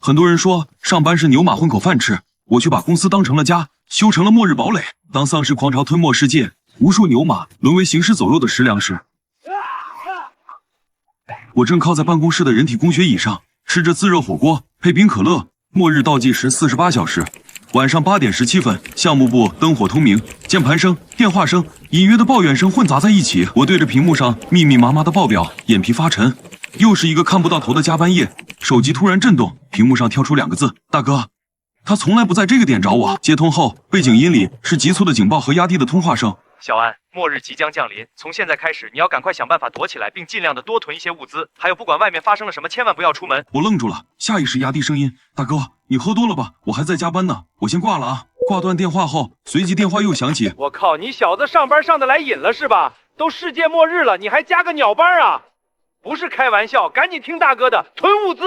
很多人说上班是牛马混口饭吃，我却把公司当成了家，修成了末日堡垒。当丧尸狂潮吞没世界，无数牛马沦为行尸走肉的食粮时，我正靠在办公室的人体工学椅上，吃着自热火锅配冰可乐。末日倒计时48小时，晚上8点17分，项目部灯火通明，键盘声、电话声、隐约的抱怨声混杂在一起。我对着屏幕上密密麻麻的报表，眼皮发沉。又是一个看不到头的加班夜，手机突然震动，屏幕上跳出2个字：大哥。他从来不在这个点找我。接通后，背景音里是急促的警报和压低的通话声。小安，末日即将降临，从现在开始，你要赶快想办法躲起来，并尽量的多囤一些物资。还有，不管外面发生了什么，千万不要出门。我愣住了，下意识压低声音：大哥，你喝多了吧？我还在加班呢，我先挂了啊。挂断电话后，随即电话又响起。我靠，你小子上班上得来瘾了是吧？都世界末日了，你还加个鸟班啊？不是开玩笑，赶紧听大哥的，囤物资，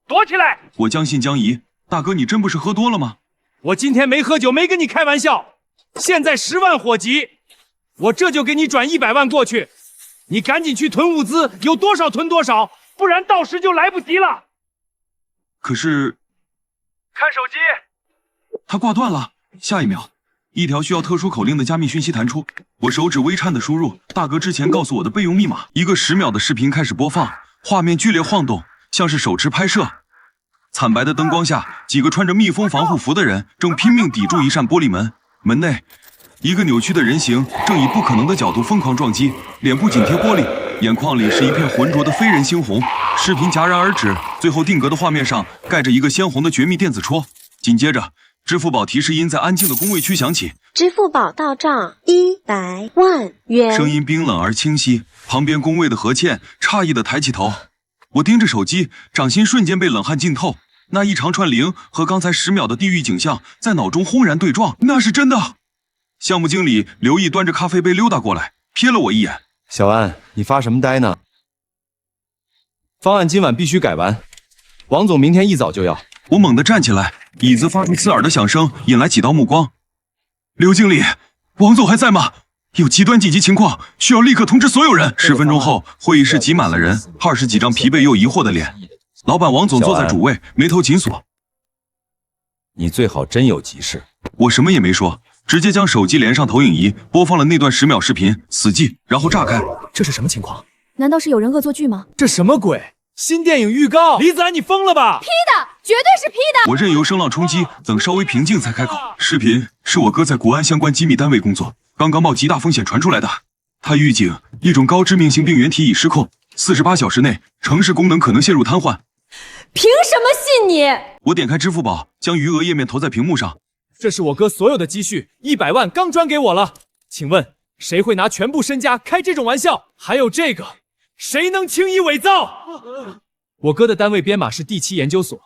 躲起来。我将信将疑，大哥，你真不是喝多了吗？我今天没喝酒，没跟你开玩笑。现在10万火急，我这就给你转100万过去，你赶紧去囤物资，有多少囤多少，不然到时就来不及了。可是，看手机，他挂断了。下一秒，一条需要特殊口令的加密讯息弹出，我手指微颤的输入大哥之前告诉我的备用密码。一个10秒的视频开始播放，画面剧烈晃动，像是手持拍摄。惨白的灯光下，几个穿着密封防护服的人正拼命抵住一扇玻璃门。门内，一个扭曲的人形正以不可能的角度疯狂撞击，脸部紧贴玻璃，眼眶里是一片浑浊的非人猩红。视频戛然而止，最后定格的画面上盖着一个鲜红的绝密电子戳。紧接着，支付宝提示音在安静的工位区响起：支付宝到账100万元。声音冰冷而清晰。旁边工位的何倩诧异地抬起头，我盯着手机，掌心瞬间被冷汗浸透。那一长串0和刚才10秒的地狱景象在脑中轰然对撞，那是真的。项目经理刘毅端着咖啡杯溜达过来，瞥了我一眼：小安，你发什么呆呢？方案今晚必须改完，王总明天一早就要。我猛地站起来，椅子发出刺耳的响声，引来几道目光。刘经理，王总还在吗？有极端紧急情况，需要立刻通知所有人。10分钟后，会议室挤满了人，20几张疲惫又疑惑的脸。老板王总坐在主位，眉头紧锁。你最好真有急事。我什么也没说，直接将手机连上投影仪，播放了那段10秒视频，死寂，然后炸开。这是什么情况？难道是有人恶作剧吗？这什么鬼？新电影预告！李子安，你疯了吧？P 的，绝对是 P 的！我任由声浪冲击，等稍微平静才开口。视频是我哥在国安相关机密单位工作，刚刚冒极大风险传出来的。他预警一种高致命性病原体已失控，48小时内城市功能可能陷入瘫痪。凭什么信你？我点开支付宝，将余额页面投在屏幕上。这是我哥所有的积蓄，100万刚转给我了。请问谁会拿全部身家开这种玩笑？还有这个，谁能轻易伪造？我哥的单位编码是第7研究所，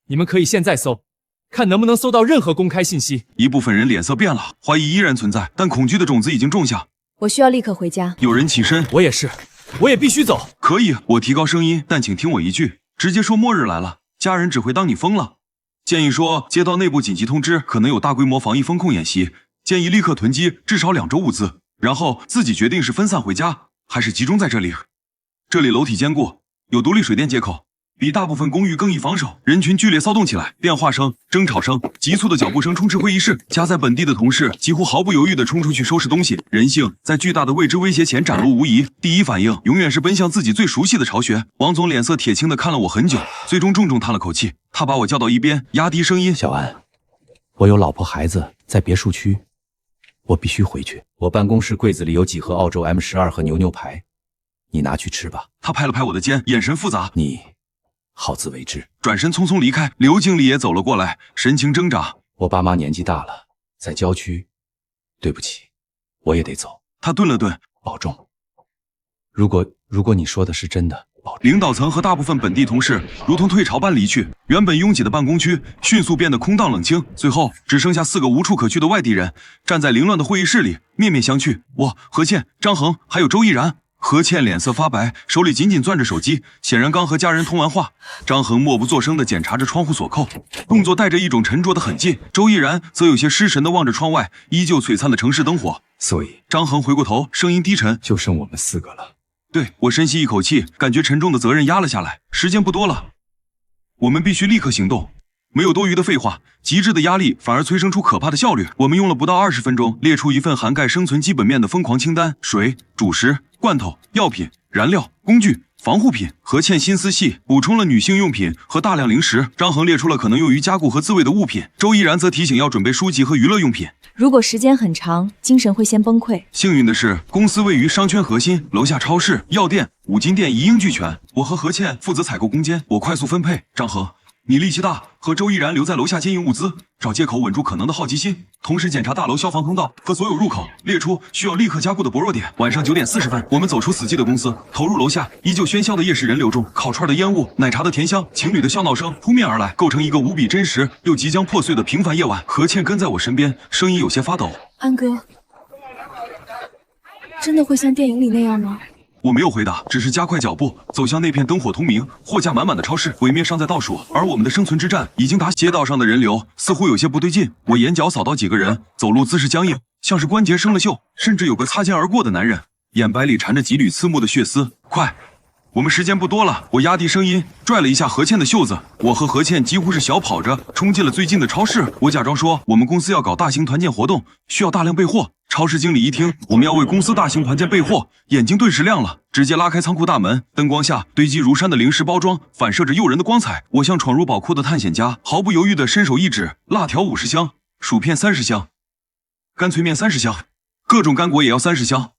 你们可以现在搜，看能不能搜到任何公开信息。一部分人脸色变了，怀疑依然存在，但恐惧的种子已经种下。我需要立刻回家。有人起身，我也是，我也必须走。可以，我提高声音，但请听我一句，直接说末日来了，家人只会当你疯了。建议说接到内部紧急通知，可能有大规模防疫风控演习，建议立刻囤积至少2周物资，然后自己决定是分散回家，还是集中在这里。这里楼体坚固，有独立水电接口，比大部分公寓更易防守。人群剧烈骚动起来，电话声、争吵声、急促的脚步声充斥会议室。家在本地的同事几乎毫不犹豫地冲出去收拾东西。人性在巨大的未知威胁前展露无遗，第一反应永远是奔向自己最熟悉的巢穴。王总脸色铁青地看了我很久，最终重重叹了口气。他把我叫到一边，压低声音：小安，我有老婆孩子在别墅区，我必须回去。我办公室柜子里有几盒澳洲 M12和牛排，你拿去吃吧。他拍了拍我的肩，眼神复杂。你好自为之。转身匆匆离开。刘经理也走了过来，神情挣扎。我爸妈年纪大了，在郊区，对不起，我也得走。他顿了顿，保重。如果你说的是真的，保重。领导层和大部分本地同事如同退潮般离去，原本拥挤的办公区迅速变得空荡冷清，最后只剩下4个无处可去的外地人站在凌乱的会议室里，面面相觑。我、何倩、张恒还有周依然。何倩脸色发白，手里紧紧攥着手机，显然刚和家人通完话。张恒默不作声地检查着窗户锁扣，动作带着一种沉着的狠劲。周依然则有些失神地望着窗外依旧璀璨的城市灯火。所以张恒回过头，声音低沉：就剩我们4个了。对，我深吸一口气，感觉沉重的责任压了下来。时间不多了。我们必须立刻行动。没有多余的废话，极致的压力反而催生出可怕的效率。我们用了不到20分钟，列出一份涵盖生存基本面的疯狂清单：水、主食、罐头、药品、燃料、工具、防护品。何倩心思细，补充了女性用品和大量零食。张恒列出了可能用于加固和自卫的物品。周依然则提醒要准备书籍和娱乐用品。如果时间很长，精神会先崩溃。幸运的是，公司位于商圈核心，楼下超市、药店、五金店一应俱全。我和何倩负责采购攻坚，我快速分配。张恒，你力气大，和周依然留在楼下接应物资，找借口稳住可能的好奇心，同时检查大楼消防通道和所有入口，列出需要立刻加固的薄弱点。晚上9点40分，我们走出死寂的公司，投入楼下依旧喧嚣的夜市人流中，烤串的烟雾、奶茶的甜香、情侣的笑闹声扑面而来，构成一个无比真实又即将破碎的平凡夜晚。何倩跟在我身边，声音有些发抖。安哥，真的会像电影里那样吗？我没有回答，只是加快脚步走向那片灯火通明、货架满满的超市。毁灭尚在倒数，而我们的生存之战已经打。街道上的人流似乎有些不对劲，我眼角扫到几个人，走路姿势僵硬，像是关节生了锈，甚至有个擦肩而过的男人，眼白里缠着几缕刺目的血丝。快！我们时间不多了，我压低声音拽了一下何倩的袖子。我和何倩几乎是小跑着冲进了最近的超市。我假装说我们公司要搞大型团建活动，需要大量备货。超市经理一听我们要为公司大型团建备货，眼睛顿时亮了，直接拉开仓库大门。灯光下堆积如山的零食包装反射着诱人的光彩。我像闯入宝库的探险家，毫不犹豫地伸手一指，辣条50箱，薯片30箱，干脆面30箱，各种干果也要30箱，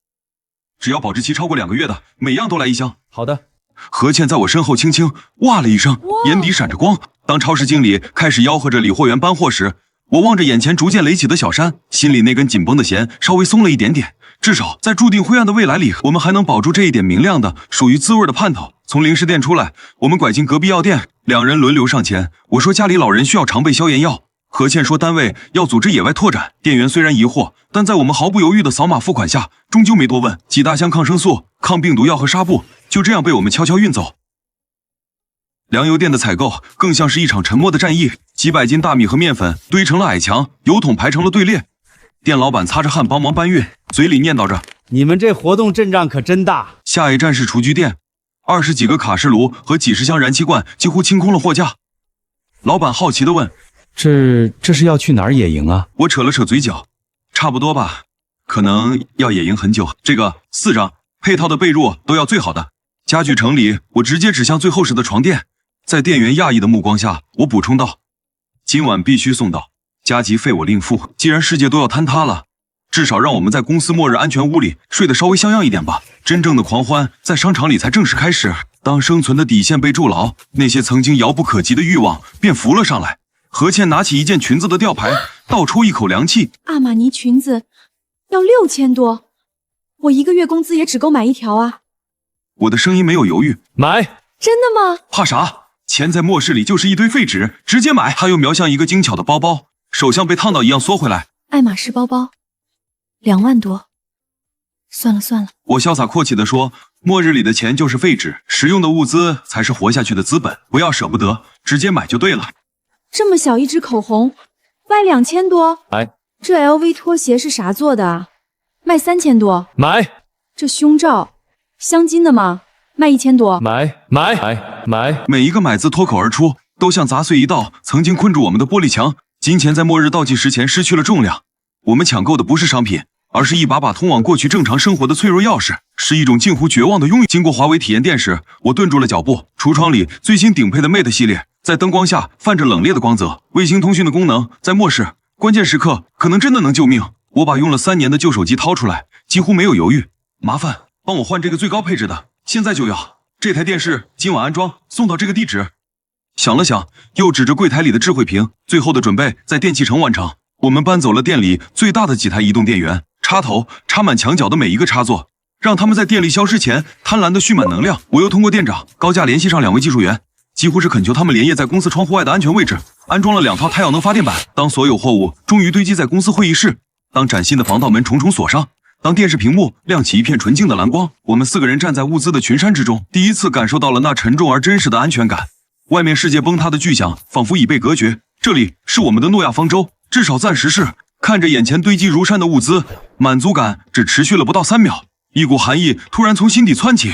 只要保质期超过2个月的，每样都来1箱。好的。何倩在我身后轻轻哇了一声，眼底闪着光。当超市经理开始吆喝着理货员搬货时，我望着眼前逐渐垒起的小山，心里那根紧绷的弦稍微松了一点点。至少在注定灰暗的未来里，我们还能保住这一点明亮的、属于滋味的盼头。从零食店出来，我们拐进隔壁药店，两人轮流上前。我说家里老人需要常备消炎药，何倩说单位要组织野外拓展。店员虽然疑惑，但在我们毫不犹豫的扫码付款下，终究没多问。几大箱抗生素、抗病毒药和纱布就这样被我们悄悄运走。粮油店的采购更像是一场沉默的战役，几百斤大米和面粉堆成了矮墙，油桶排成了队列。店老板擦着汗帮忙搬运，嘴里念叨着：“你们这活动阵仗可真大。”下一站是厨具店，20几个卡式炉和几十箱燃气罐几乎清空了货架。老板好奇地问：“这是要去哪儿野营啊？”我扯了扯嘴角：“差不多吧，可能要野营很久。这个4张，配套的被褥都要最好的。”家具城里，我直接指向最厚实的床垫。在店员讶异的目光下，我补充道：“今晚必须送到，加急费我另付。既然世界都要坍塌了，至少让我们在公司末日安全屋里睡得稍微像样一点吧。”真正的狂欢在商场里才正式开始。当生存的底线被筑牢，那些曾经遥不可及的欲望便浮了上来。何倩拿起一件裙子的吊牌，倒抽一口凉气：“阿玛尼裙子要6000多，我1个月工资也只够买1条啊！”我的声音没有犹豫：“买！”真的吗？怕啥？钱在末世里就是一堆废纸，直接买。他又瞄向一个精巧的包包，手像被烫到一样缩回来。爱马仕包包，2万多。算了，我潇洒阔气地说：“末日里的钱就是废纸，实用的物资才是活下去的资本。不要舍不得，直接买就对了。”这么小一支口红，卖2000多。买。这 LV 拖鞋是啥做的啊？卖3000多。买。这胸罩，镶金的吗？卖1000多。买。每一个买字脱口而出，都像砸碎一道曾经困住我们的玻璃墙。金钱在末日倒计时前失去了重量。我们抢购的不是商品，而是一把把通往过去正常生活的脆弱钥匙，是一种近乎绝望的拥有。经过华为体验店时，我顿住了脚步。橱窗里最新顶配的 Mate 系列，在灯光下泛着冷冽的光泽。卫星通讯的功能在末世关键时刻可能真的能救命。我把用了3年的旧手机掏出来，几乎没有犹豫。麻烦帮我换这个最高配置的，现在就要。这台电视今晚安装，送到这个地址。想了想，又指着柜台里的智慧屏，最后的准备在电器城完成。我们搬走了店里最大的几台移动电源，插头插满墙角的每一个插座，让他们在电力消失前贪婪地蓄满能量。我又通过店长高价联系上2位技术员，几乎是恳求他们连夜在公司窗户外的安全位置安装了2套太阳能发电板。当所有货物终于堆积在公司会议室，当崭新的防盗门重重锁上，当电视屏幕亮起一片纯净的蓝光，我们4个人站在物资的群山之中，第一次感受到了那沉重而真实的安全感。外面世界崩塌的巨响仿佛已被隔绝，这里是我们的诺亚方舟，至少暂时是。看着眼前堆积如山的物资，满足感只持续了不到3秒，一股寒意突然从心底窜起。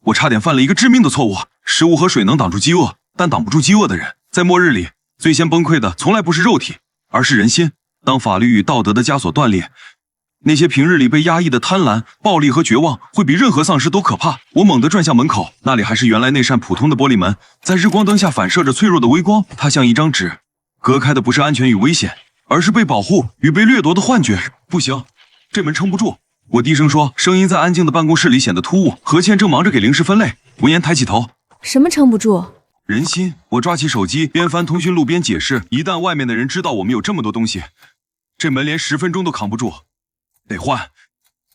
我差点犯了一个致命的错误，食物和水能挡住饥饿，但挡不住饥饿的人。在末日里，最先崩溃的从来不是肉体，而是人心。当法律与道德的枷锁断裂，那些平日里被压抑的贪婪、暴力和绝望，会比任何丧尸都可怕。我猛地转向门口，那里还是原来那扇普通的玻璃门，在日光灯下反射着脆弱的微光，它像一张纸，隔开的不是安全与危险，而是被保护与被掠夺的幻觉。不行，这门撑不住。我低声说，声音在安静的办公室里显得突兀。何倩正忙着给零食分类，闻言抬起头。什么撑不住？人心。我抓起手机，边翻通讯录边解释，一旦外面的人知道我们有这么多东西，这门连10分钟都扛不住。得换，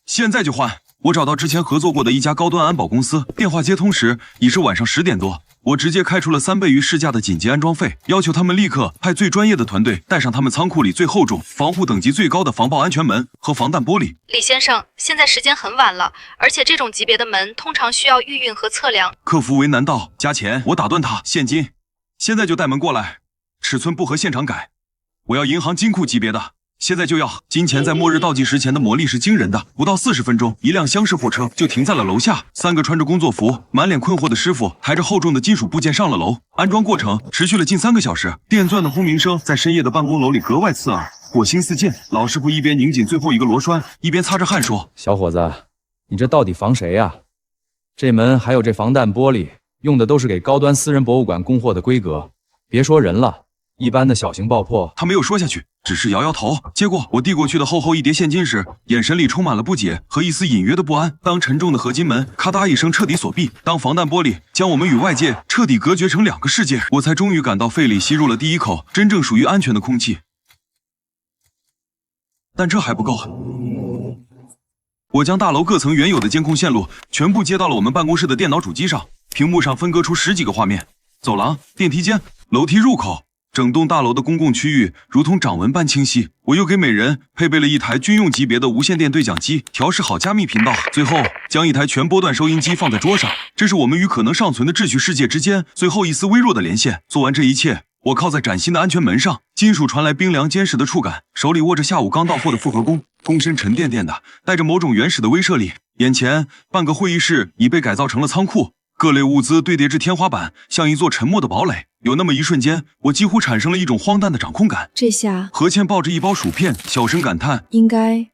现在就换。我找到之前合作过的一家高端安保公司，电话接通时已是晚上10点多。我直接开出了3倍于市价的紧急安装费，要求他们立刻派最专业的团队带上他们仓库里最厚重、防护等级最高的防爆安全门和防弹玻璃。李先生，现在时间很晚了，而且这种级别的门通常需要预运和测量。客服为难道加钱？我打断他，现金，现在就带门过来，尺寸不合现场改，我要银行金库级别的。现在就要！金钱在末日倒计时前的魔力是惊人的，不到40分钟，一辆厢式货车就停在了楼下。3个穿着工作服、满脸困惑的师傅抬着厚重的金属部件上了楼。安装过程持续了近3个小时，电钻的轰鸣声在深夜的办公楼里格外刺耳，火星四溅。老师傅一边拧紧最后一个螺栓，一边擦着汗说：“小伙子，你这到底防谁呀？这门还有这防弹玻璃，用的都是给高端私人博物馆供货的规格，别说人了。”一般的小型爆破，他没有说下去，只是摇摇头。接过我递过去的厚厚一叠现金时，眼神里充满了不解和一丝隐约的不安。当沉重的合金门咔嗒一声彻底锁闭，当防弹玻璃将我们与外界彻底隔绝成2个世界，我才终于感到肺里吸入了第一口真正属于安全的空气。但这还不够。我将大楼各层原有的监控线路全部接到了我们办公室的电脑主机上，屏幕上分割出10几个画面：走廊、电梯间、楼梯入口。整栋大楼的公共区域如同掌纹般清晰。我又给每人配备了一台军用级别的无线电对讲机，调试好加密频道，最后将一台全波段收音机放在桌上。这是我们与可能尚存的秩序世界之间最后一丝微弱的连线。做完这一切，我靠在崭新的安全门上，金属传来冰凉坚实的触感，手里握着下午刚到货的复合弓，弓身沉甸甸的，带着某种原始的威慑力。眼前半个会议室已被改造成了仓库，各类物资堆叠至天花板，像一座沉默的堡垒。有那么一瞬间，我几乎产生了一种荒诞的掌控感。这下何倩抱着一包薯片，小声感叹：“应该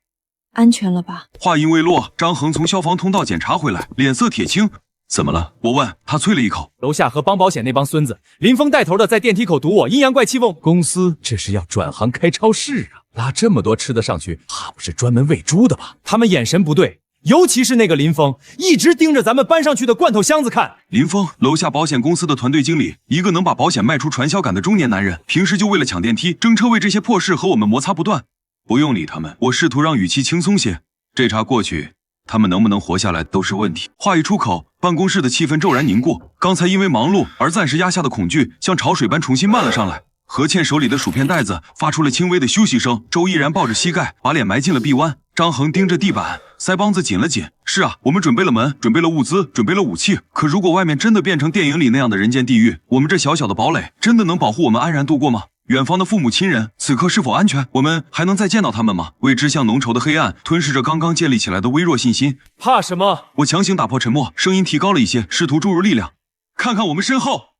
安全了吧？”话音未落，张恒从消防通道检查回来，脸色铁青。怎么了？我问。他啐了一口。楼下和帮保险那帮孙子，林峰带头的在电梯口堵我，阴阳怪气问公司这是要转行开超市啊？拉这么多吃的上去，怕不是专门喂猪的吧？他们眼神不对。尤其是那个林峰，一直盯着咱们搬上去的罐头箱子看。林峰，楼下保险公司的团队经理，一个能把保险卖出传销感的中年男人，平时就为了抢电梯、争车位这些破事和我们摩擦不断。不用理他们，我试图让语气轻松些。这茬过去，他们能不能活下来都是问题。话一出口，办公室的气氛骤然凝固，刚才因为忙碌而暂时压下的恐惧，像潮水般重新漫了上来。何倩手里的薯片袋子发出了轻微的休息声，周依然抱着膝盖，把脸埋进了臂弯。张恒盯着地板，腮帮子紧了紧。是啊，我们准备了门，准备了物资，准备了武器。可如果外面真的变成电影里那样的人间地狱，我们这小小的堡垒真的能保护我们安然度过吗？远方的父母亲人，此刻是否安全？我们还能再见到他们吗？未知像浓稠的黑暗，吞噬着刚刚建立起来的微弱信心。怕什么？我强行打破沉默，声音提高了一些，试图注入力量。看看我们身后，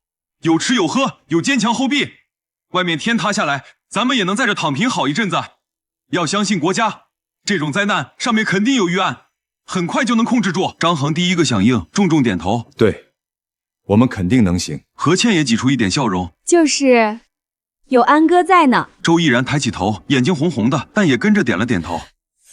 有吃有喝，有坚强后壁。外面天塌下来，咱们也能在这躺平好一阵子。要相信国家，这种灾难上面肯定有预案，很快就能控制住。张恒第一个响应，重重点头。对，我们肯定能行。何倩也挤出一点笑容，就是有安哥在呢。周毅然抬起头，眼睛红红的，但也跟着点了点头。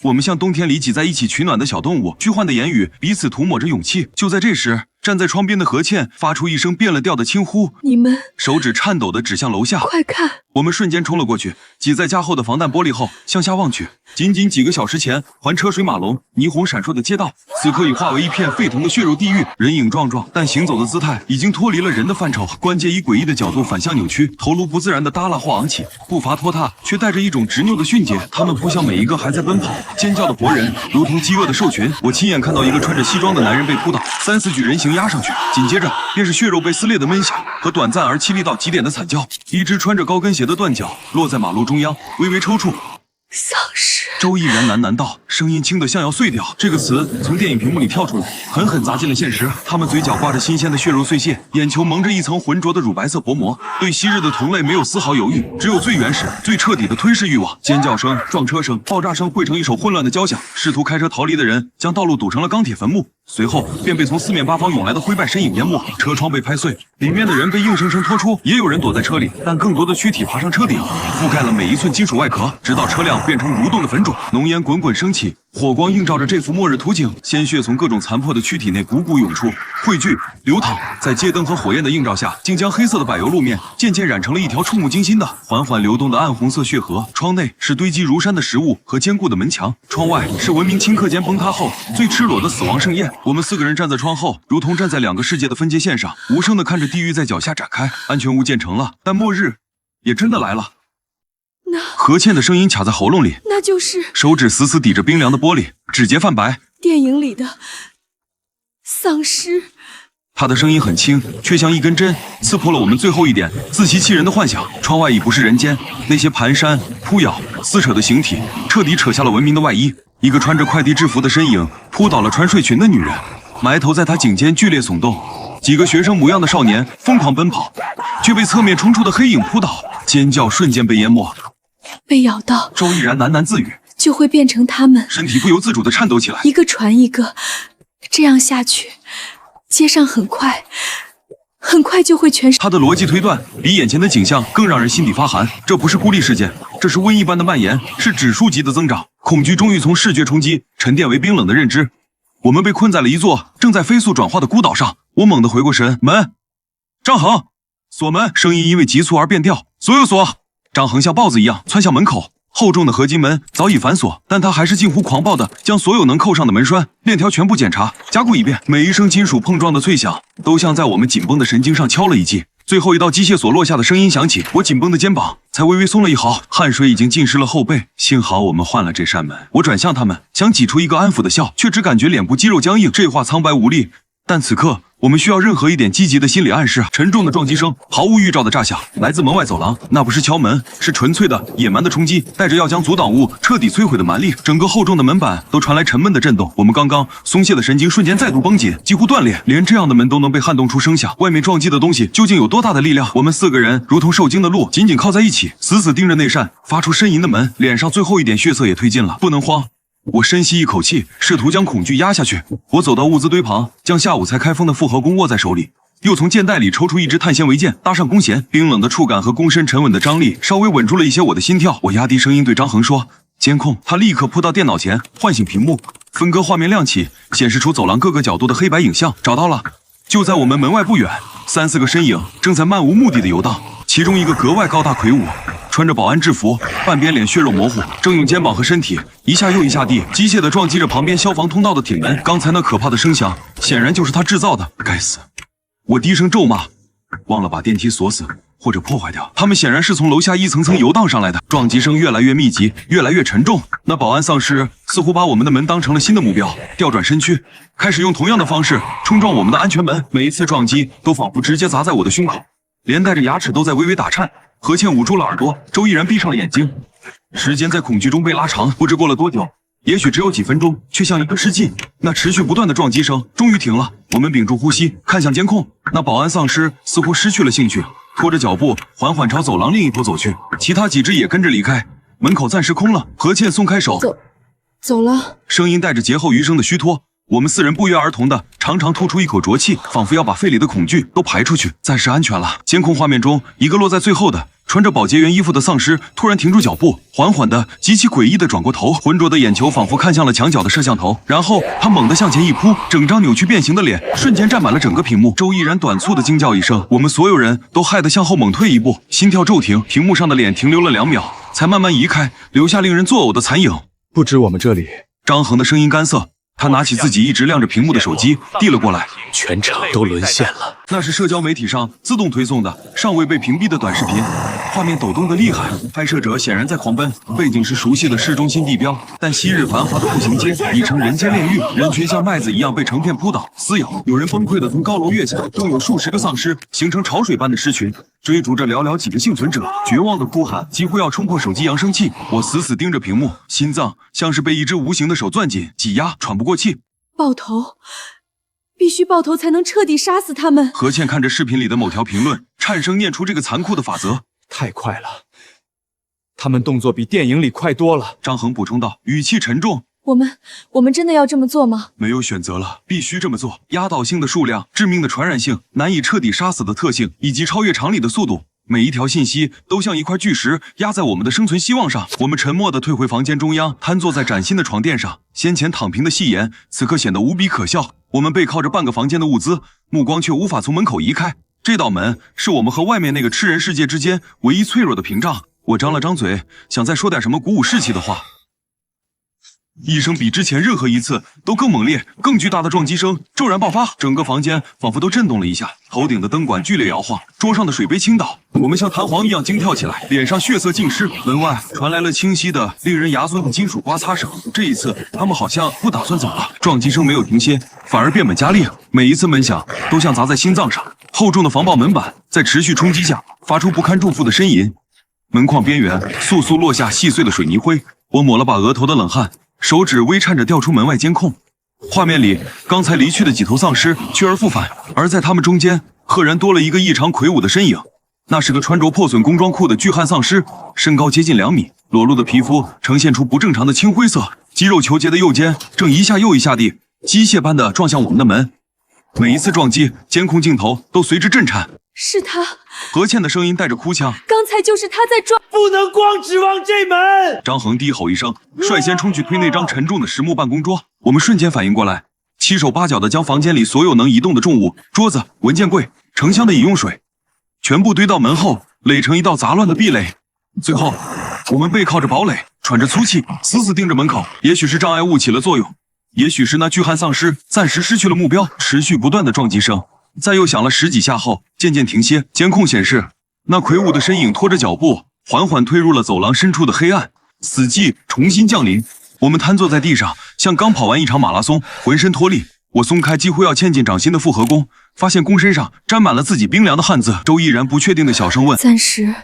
我们像冬天里挤在一起取暖的小动物，虚幻的言语彼此涂抹着勇气。就在这时，站在窗边的何倩发出一声变了调的轻呼，你们手指颤抖地指向楼下。快看！我们瞬间冲了过去，挤在加厚的防弹玻璃后，向下望去。仅仅几个小时前还车水马龙、霓虹闪烁的街道，此刻已化为一片沸腾的血肉地狱。人影壮壮，但行走的姿态已经脱离了人的范畴。关节以诡异的角度反向扭曲，头颅不自然的耷拉或昂起，步伐拖沓，却带着一种执拗的迅捷。他们扑向每一个还在奔跑、尖叫的活人，如同饥饿的兽群。我亲眼看到一个穿着西装的男人被扑倒，3、4具人形压上去，紧接着便是血肉被撕裂的闷响和短暂而凄厉到极点的惨叫。一只穿着高跟鞋的断脚落在马路中央，微微抽搐。丧尸！周毅然喃喃道，声音轻得像要碎掉。这个词从电影屏幕里跳出来，狠狠砸进了现实。他们嘴角挂着新鲜的血肉碎屑，眼球蒙着一层浑浊的乳白色薄膜，对昔日的同类没有丝毫犹豫，只有最原始、最彻底的吞噬欲望。尖叫声、撞车声、爆炸声汇成一首混乱的交响。试图开车逃离的人将道路堵成了钢铁坟墓，随后便被从四面八方涌来的灰败身影淹没。车窗被拍碎，里面的人被硬生生拖出，也有人躲在车里，但更多的躯体爬上车顶，覆盖了每一寸金属外壳，直到车辆变成蠕动的粉种。浓烟滚滚升起，火光映照着这幅末日图景，鲜血从各种残破的躯体内汩汩涌出，汇聚流淌，在街灯和火焰的映照下，竟将黑色的柏油路面渐渐染成了一条触目惊心的缓缓流动的暗红色血河。窗内是堆积如山的食物和坚固的门墙，窗外是文明顷刻间崩塌后最赤裸的死亡盛宴。我们4个人站在窗后，如同站在2个世界的分界线上，无声地看着地狱在脚下展开。安全屋建成了，但末日也真的来了。何倩的声音卡在喉咙里，那就是手指死死抵着冰凉的玻璃，指节泛白。电影里的丧尸。她的声音很轻，却像一根针，刺破了我们最后一点自欺欺人的幻想。窗外已不是人间，那些蹒跚、扑咬、撕扯的形体，彻底扯下了文明的外衣。一个穿着快递制服的身影扑倒了穿睡裙的女人，埋头在她颈间剧烈耸动。几个学生模样的少年疯狂奔跑，却被侧面冲出的黑影扑倒，尖叫瞬间被淹没。被咬到，周毅然喃喃自语，就会变成他们，身体不由自主地颤抖起来。一个传一个，这样下去，街上很快就会全是。他的逻辑推断比眼前的景象更让人心底发寒。这不是孤立事件，这是瘟疫般的蔓延，是指数级的增长。恐惧终于从视觉冲击沉淀为冰冷的认知。我们被困在了一座正在飞速转化的孤岛上。我猛地回过神，门，张恒，锁门。声音因为急促而变调，所有锁。张恒像豹子一样窜向门口，厚重的合金门早已反锁，但他还是近乎狂暴地将所有能扣上的门栓、链条全部检查、加固一遍。每一声金属碰撞的脆响，都像在我们紧绷的神经上敲了一记。最后一道机械锁落下的声音响起，我紧绷的肩膀才微微松了一毫，汗水已经浸湿了后背。幸好我们换了这扇门。我转向他们，想挤出一个安抚的笑，却只感觉脸部肌肉僵硬，这话苍白无力。但此刻我们需要任何一点积极的心理暗示。沉重的撞击声毫无预兆的炸响，来自门外走廊。那不是敲门，是纯粹的野蛮的冲击，带着要将阻挡物彻底摧毁的蛮力。整个厚重的门板都传来沉闷的震动，我们刚刚松懈的神经瞬间再度绷紧，几乎断裂。连这样的门都能被撼动出声响，外面撞击的东西究竟有多大的力量？我们4个人如同受惊的鹿，紧紧靠在一起，死死盯着那扇发出呻吟的门，脸上最后一点血色也褪尽了。不能慌。我深吸一口气，试图将恐惧压下去。我走到物资堆旁，将下午才开封的复合弓握在手里，又从箭袋里抽出一支碳纤维剑，搭上弓弦。冰冷的触感和弓身沉稳的张力稍微稳住了一些我的心跳。我压低声音对张恒说：“监控。”他立刻扑到电脑前，唤醒屏幕，分割画面亮起，显示出走廊各个角度的黑白影像。找到了，就在我们门外不远，3、4个身影正在漫无目的的游荡。其中一个格外高大魁梧，穿着保安制服，半边脸血肉模糊，正用肩膀和身体一下又一下地机械地撞击着旁边消防通道的铁门。刚才那可怕的声响显然就是他制造的，该死！我低声咒骂，忘了把电梯锁死或者破坏掉。他们显然是从楼下一层层游荡上来的。撞击声越来越密集，越来越沉重。那保安丧尸似乎把我们的门当成了新的目标，调转身躯，开始用同样的方式冲撞我们的安全门。每一次撞击都仿佛直接砸在我的胸口，连带着牙齿都在微微打颤。何倩捂住了耳朵，周毅然闭上了眼睛。时间在恐惧中被拉长，不知过了多久，也许只有几分钟，却像一个世纪。那持续不断的撞击声终于停了，我们屏住呼吸，看向监控。那保安丧尸似乎失去了兴趣，拖着脚步缓缓朝走廊另一头走去，其他几只也跟着离开。门口暂时空了，何倩松开手，走了。声音带着劫后余生的虚脱。我们4人不约而同的长长吐出一口浊气，仿佛要把肺里的恐惧都排出去。暂时安全了。监控画面中，一个落在最后的穿着保洁员衣服的丧尸突然停住脚步，缓缓的极其诡异的转过头，浑浊的眼球仿佛看向了墙角的摄像头，然后他猛地向前一扑，整张扭曲变形的脸瞬间占满了整个屏幕。周毅然短促的惊叫一声，我们所有人都害得向后猛退一步，心跳骤停。屏幕上的脸停留了2秒，才慢慢移开，留下令人作呕的残影。不止我们这里。张恒的声音干涩，他拿起自己一直亮着屏幕的手机递了过来，全场都沦陷了。那是社交媒体上自动推送的尚未被屏蔽的短视频。画面抖动的厉害，拍摄者显然在狂奔，背景是熟悉的市中心地标，但昔日繁华的步行街已成人间炼狱，人群像麦子一样被成片扑倒撕咬，有人崩溃的从高楼跃下，更有数十个丧尸形成潮水般的尸群，追逐着寥寥几个幸存者，绝望的哭喊几乎要冲破手机扬声器。我死死盯着屏幕，心脏像是被一只无形的手攥紧、挤压，喘不过气。爆头，必须爆头才能彻底杀死他们。何倩看着视频里的某条评论，颤声念出这个残酷的法则。太快了，他们动作比电影里快多了。张恒补充道，语气沉重。我们真的要这么做吗？没有选择了，必须这么做。压倒性的数量、致命的传染性、难以彻底杀死的特性，以及超越常理的速度，每一条信息都像一块巨石压在我们的生存希望上。我们沉默地退回房间中央，瘫坐在崭新的床垫上。先前躺平的戏言，此刻显得无比可笑。我们背靠着半个房间的物资，目光却无法从门口移开。这道门是我们和外面那个吃人世界之间唯一脆弱的屏障。我张了张嘴，想再说点什么鼓舞士气的话。一声比之前任何一次都更猛烈、更巨大的撞击声骤然爆发，整个房间仿佛都震动了一下，头顶的灯管剧烈摇晃，桌上的水杯倾倒，我们像弹簧一样惊跳起来，脸上血色尽失。门外传来了清晰的、令人牙酸的金属刮擦声。这一次，他们好像不打算走了。撞击声没有停歇，反而变本加厉，每一次门响都像砸在心脏上。厚重的防爆门板在持续冲击下发出不堪重负的呻吟，门框边缘簌簌落下细碎的水泥灰。我抹了把额头的冷汗，手指微颤着调出门外监控。画面里刚才离去的几头丧尸去而复返，而在他们中间赫然多了一个异常魁梧的身影。那是个穿着破损工装裤的巨汉丧尸，身高接近2米，裸露的皮肤呈现出不正常的青灰色，肌肉虬结的右肩正一下又一下地机械般的撞向我们的门。每一次撞击，监控镜头都随之震颤。是他，何倩的声音带着哭腔，刚才就是他在撞。不能光指望这门。张恒低吼一声，率先冲去推那张沉重的实木办公桌。我们瞬间反应过来，七手八脚的将房间里所有能移动的重物、桌子、文件柜、成箱的饮用水全部堆到门后，垒成一道杂乱的壁垒。最后，我们背靠着堡垒，喘着粗气，死死盯着门口。也许是障碍物起了作用，也许是那巨汉丧尸暂时失去了目标。持续不断的撞击声在又响了10几下后渐渐停歇。监控显示，那魁梧的身影拖着脚步缓缓退入了走廊深处的黑暗。死寂重新降临，我们瘫坐在地上，像刚跑完一场马拉松，浑身脱力。我松开几乎要嵌进掌心的复合弓，发现弓身上沾满了自己冰凉的汗渍。周依然不确定的小声问：暂时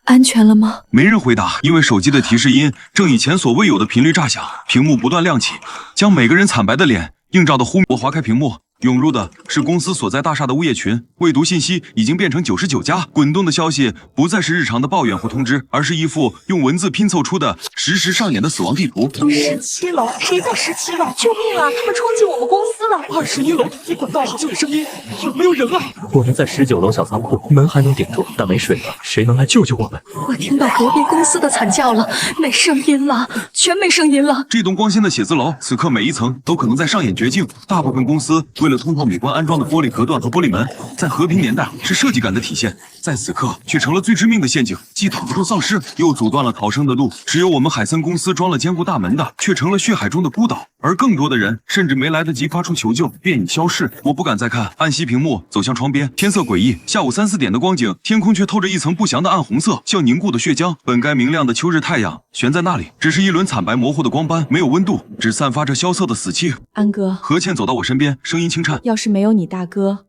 安全了吗？没人回答，因为手机的提示音正以前所未有的频率炸响，屏幕不断亮起，将每个人惨白的脸映照的忽。我划开屏幕，涌入的是公司所在大厦的物业群，未读信息已经变成99加，滚动的消息不再是日常的抱怨或通知，而是一幅用文字拼凑出的实时上演的死亡地图。17楼，谁在17楼？救命啊！他们冲进我们公司了！21楼电梯管道好像有声音，有没有人啊？我们在19楼小仓库，门还能顶住，但没水了，谁能来救救我们？我听到隔壁公司的惨叫了，没声音了，全没声音了。这栋光鲜的写字楼，此刻每一层都可能在上演绝境。大部分公司为了通透美观安装的玻璃隔断和玻璃门，在和平年代是设计感的体现，在此刻却成了最致命的陷阱，既挡不住丧尸，又阻断了逃生的路。只有我们海森公司装了坚固大门的，却成了血海中的孤岛，而更多的人甚至没来得及发出求救，便已消逝。我不敢再看，按熄屏幕，走向窗边。天色诡异，下午3、4点的光景，天空却透着一层不祥的暗红色，像凝固的血浆。本该明亮的秋日太阳悬在那里，只是一轮惨白模糊的光斑，没有温度，只散发着萧瑟的死气。安哥，何倩走到我身边，声音轻颤，要是没有你大哥，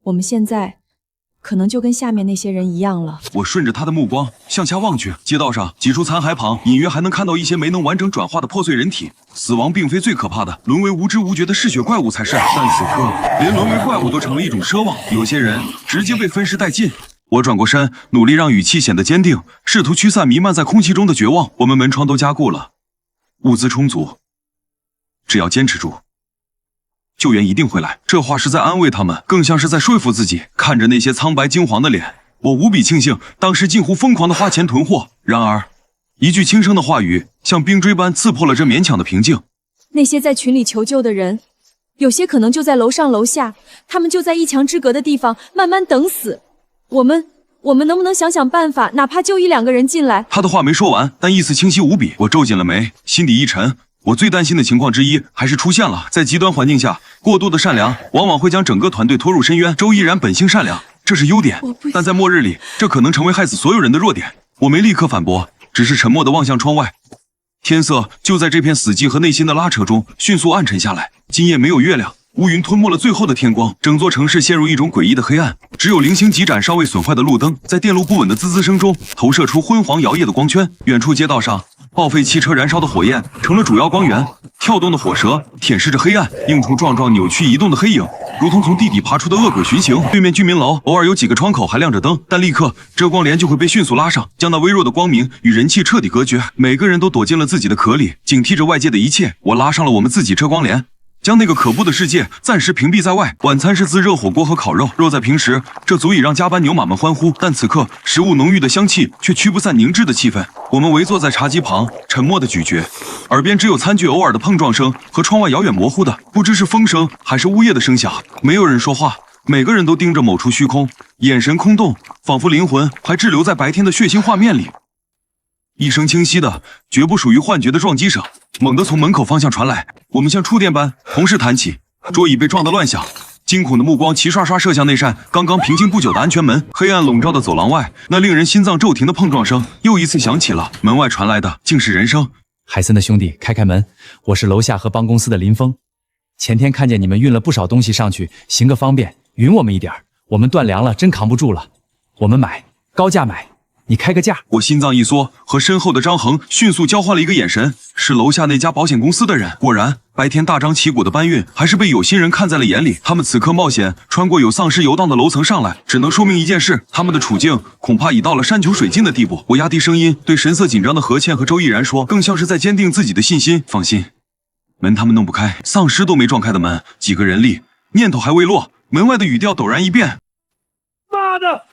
我们现在可能就跟下面那些人一样了。我顺着他的目光向下望去，街道上几处残骸旁，隐约还能看到一些没能完整转化的破碎人体。死亡并非最可怕的，沦为无知无觉的嗜血怪物才是。但此刻，连沦为怪物都成了一种奢望，有些人直接被分尸殆尽。我转过身，努力让语气显得坚定，试图驱散弥漫在空气中的绝望。我们门窗都加固了，物资充足，只要坚持住，救援一定会来。这话是在安慰他们，更像是在说服自己。看着那些苍白金黄的脸，我无比庆幸当时近乎疯狂的花钱囤货。然而，一句轻声的话语像冰锥般刺破了这勉强的平静。那些在群里求救的人，有些可能就在楼上楼下，他们就在一墙之隔的地方慢慢等死。我们能不能想想办法，哪怕救1、2个人进来？他的话没说完，但意思清晰无比。我皱紧了眉，心底一沉。我最担心的情况之一还是出现了。在极端环境下，过度的善良往往会将整个团队拖入深渊。周依然本性善良，这是优点，但在末日里，这可能成为害死所有人的弱点。我没立刻反驳，只是沉默地望向窗外。天色就在这片死寂和内心的拉扯中迅速暗沉下来。今夜没有月亮，乌云吞没了最后的天光，整座城市陷入一种诡异的黑暗。只有零星几盏尚未损坏的路灯，在电路不稳的滋滋声中投射出昏黄摇曳的光圈。远处街道上，报废汽车燃烧的火焰成了主要光源，跳动的火舌舔舐着黑暗，映出壮壮扭曲移动的黑影，如同从地底爬出的恶鬼巡行。对面居民楼偶尔有几个窗口还亮着灯，但立刻遮光帘就会被迅速拉上，将那微弱的光明与人气彻底隔绝。每个人都躲进了自己的壳里，警惕着外界的一切。我拉上了我们自己遮光帘，将那个可怖的世界暂时屏蔽在外。晚餐是自热火锅和烤肉，若在平时，这足以让加班牛马们欢呼，但此刻食物浓郁的香气却驱不散凝滞的气氛。我们围坐在茶几旁，沉默的咀嚼，耳边只有餐具偶尔的碰撞声和窗外遥远模糊的不知是风声还是物业的声响。没有人说话，每个人都盯着某处虚空，眼神空洞，仿佛灵魂还滞留在白天的血腥画面里。一声清晰的、绝不属于幻觉的撞击声猛地从门口方向传来，我们像触电般同时弹起，桌椅被撞得乱响，惊恐的目光齐刷刷射向那扇刚刚平静不久的安全门。黑暗笼罩的走廊外，那令人心脏骤停的碰撞声又一次响起了，门外传来的竟是人声。海森的兄弟，开开门，我是楼下和帮公司的林峰。前天看见你们运了不少东西上去，行个方便，匀我们一点，我们断粮了，真扛不住了。我们买，高价买，你开个价。我心脏一缩，和身后的张恒迅速交换了一个眼神，是楼下那家保险公司的人。果然，白天大张旗鼓的搬运，还是被有心人看在了眼里。他们此刻冒险穿过有丧尸游荡的楼层上来，只能说明一件事：他们的处境恐怕已到了山穷水尽的地步。我压低声音对神色紧张的何倩和周毅然说，更像是在坚定自己的信心。放心，门他们弄不开，丧尸都没撞开的门，几个人力，念头还未落，门外的语调陡然一变。妈的，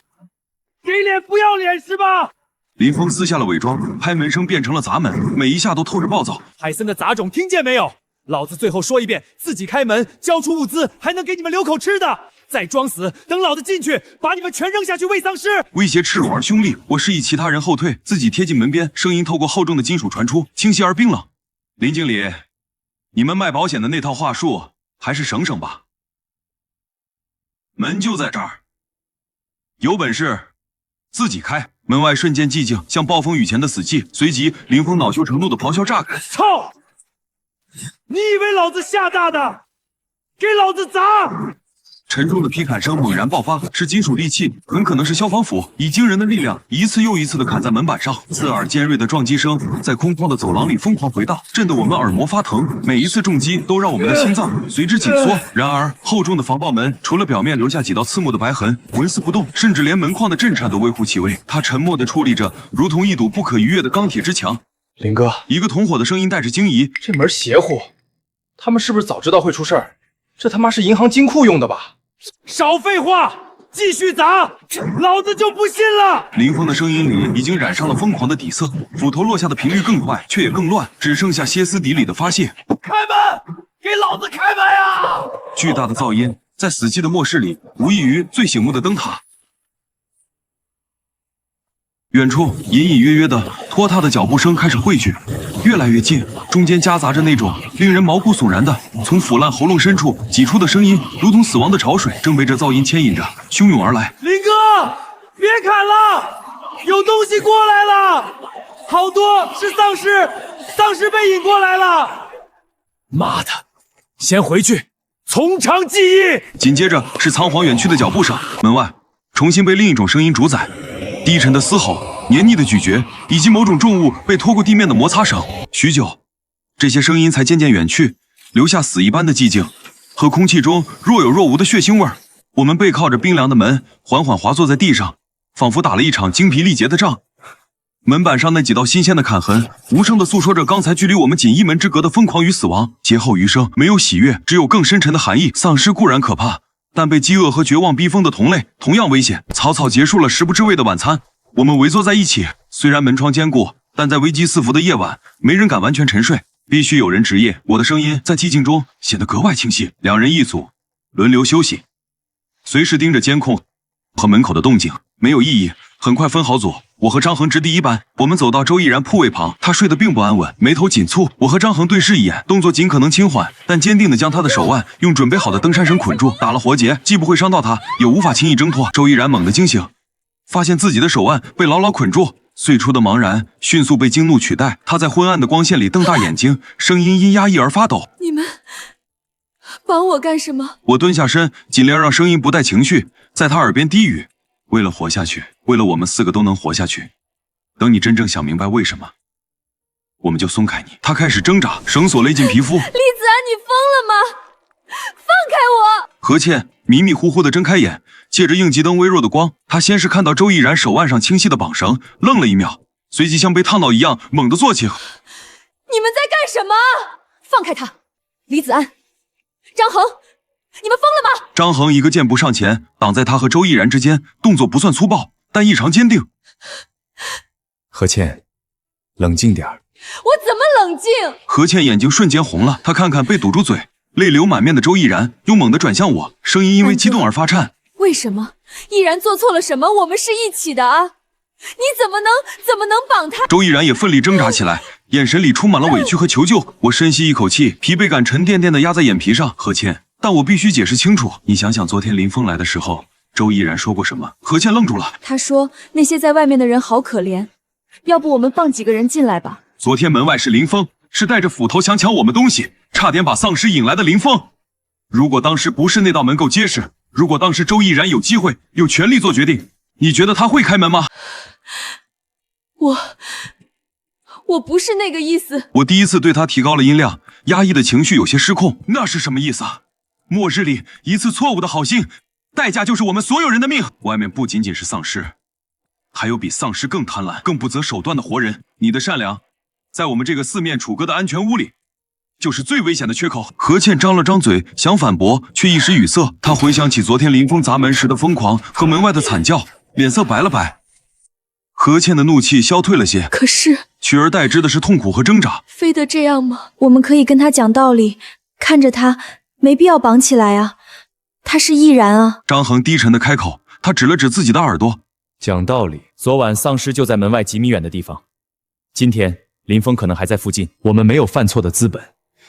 给脸不要脸是吧？林峰撕下了伪装，拍门声变成了砸门，每一下都透着暴躁。海森的杂种，听见没有？老子最后说一遍，自己开门，交出物资，还能给你们留口吃的。再装死，等老子进去，把你们全扔下去喂丧尸！威胁赤裸而凶厉，我示意其他人后退，自己贴近门边，声音透过厚重的金属传出，清晰而冰冷。林经理，你们卖保险的那套话术还是省省吧。门就在这儿，有本事自己开。门外瞬间寂静，像暴风雨前的死寂。随即，林峰恼羞成怒的咆哮炸开。操！你以为老子吓大的？给老子砸！沉重的劈砍声猛然爆发，是金属利器，很可能是消防斧，以惊人的力量一次又一次地砍在门板上。刺耳尖锐的撞击声在空旷的走廊里疯狂回荡，震得我们耳膜发疼。每一次重击都让我们的心脏随之紧缩。然而，厚重的防爆门除了表面留下几道刺目的白痕，纹丝不动，甚至连门框的震颤都微乎其微。它沉默地矗立着，如同一堵不可逾越的钢铁之墙。林哥，一个同伙的声音带着惊疑：“这门邪乎，他们是不是早知道会出事儿？这他妈是银行金库用的吧？”少废话，继续砸，老子就不信了！林峰的声音里已经染上了疯狂的底色，斧头落下的频率更快，却也更乱，只剩下歇斯底里的发泄。开门，给老子开门呀！巨大的噪音在死寂的末世里，无异于最醒目的灯塔。远处隐隐约约的拖沓的脚步声开始汇聚，越来越近，中间夹杂着那种令人毛骨悚然的从腐烂喉咙深处挤出的声音，如同死亡的潮水，正被这噪音牵引着汹涌而来。林哥，别砍了，有东西过来了，好多是丧尸，丧尸被引过来了。妈的，先回去，从长计议。紧接着是仓皇远去的脚步声，门外重新被另一种声音主宰。低沉的嘶吼，黏腻的咀嚼，以及某种重物被拖过地面的摩擦声。许久，这些声音才渐渐远去，留下死一般的寂静和空气中若有若无的血腥味儿。我们背靠着冰凉的门，缓缓滑坐在地上，仿佛打了一场精疲力竭的仗。门板上那几道新鲜的砍痕，无声地诉说着刚才距离我们仅一门之隔的疯狂与死亡。劫后余生，没有喜悦，只有更深沉的寒意。丧尸固然可怕，但被饥饿和绝望逼疯的同类同样危险。草草结束了食不知味的晚餐，我们围坐在一起。虽然门窗坚固，但在危机四伏的夜晚，没人敢完全沉睡，必须有人值夜。我的声音在寂静中显得格外清晰。两人一组，轮流休息，随时盯着监控和门口的动静，没有异议。很快分好组，我和张恒值第一班。我们走到周毅然铺位旁，他睡得并不安稳，眉头紧蹙。我和张恒对视一眼，动作尽可能轻缓，但坚定地将他的手腕用准备好的登山绳捆住，打了活结，既不会伤到他，也无法轻易挣脱。周毅然猛地惊醒，发现自己的手腕被牢牢捆住，最初的茫然迅速被惊怒取代。他在昏暗的光线里瞪大眼睛，声音因压抑而发抖。你们绑我干什么？我蹲下身，尽量让声音不带情绪，在他耳边低语：为了活下去，为了我们4个都能活下去。等你真正想明白为什么，我们就松开你。他开始挣扎，绳索勒进皮肤。李子安，你疯了吗？放开我！何倩迷迷糊糊地睁开眼，借着应急灯微弱的光，她先是看到周毅然手腕上清晰的绑绳，愣了1秒，随即像被烫到一样猛地坐起。你们在干什么？放开他！李子安，张恒，你们疯了吗？张恒一个箭步上前，挡在他和周毅然之间，动作不算粗暴，但异常坚定。何倩，冷静点儿。我怎么冷静？何倩眼睛瞬间红了，她看看被堵住嘴、泪流满面的周毅然，又猛地转向我，声音因为激动而发颤。为什么？毅然做错了什么？我们是一起的啊！你怎么能绑他？周毅然也奋力挣扎起来，眼神里充满了委屈和求救。我深吸一口气，疲惫感沉甸甸地压在眼皮上。何倩，但我必须解释清楚，你想想昨天林峰来的时候，周毅然说过什么？何倩愣住了。他说那些在外面的人好可怜，要不我们放几个人进来吧。昨天门外是林峰，是带着斧头想抢我们东西，差点把丧尸引来的林峰。如果当时不是那道门够结实，如果当时周毅然有机会有权利做决定，你觉得他会开门吗？我不是那个意思。我第一次对他提高了音量，压抑的情绪有些失控。那是什么意思啊？末日里一次错误的好心，代价就是我们所有人的命。外面不仅仅是丧尸，还有比丧尸更贪婪、更不择手段的活人。你的善良，在我们这个4面楚歌的安全屋里，就是最危险的缺口。何倩张了张嘴想反驳，却一时语塞。她回想起昨天林峰砸门时的疯狂和门外的惨叫，脸色白了白。何倩的怒气消退了些，可是取而代之的是痛苦和挣扎。非得这样吗？我们可以跟他讲道理，看着他，没必要绑起来啊。他是毅然啊。张恒低沉的开口，他指了指自己的耳朵。讲道理，昨晚丧尸就在门外几米远的地方，今天林峰可能还在附近，我们没有犯错的资本，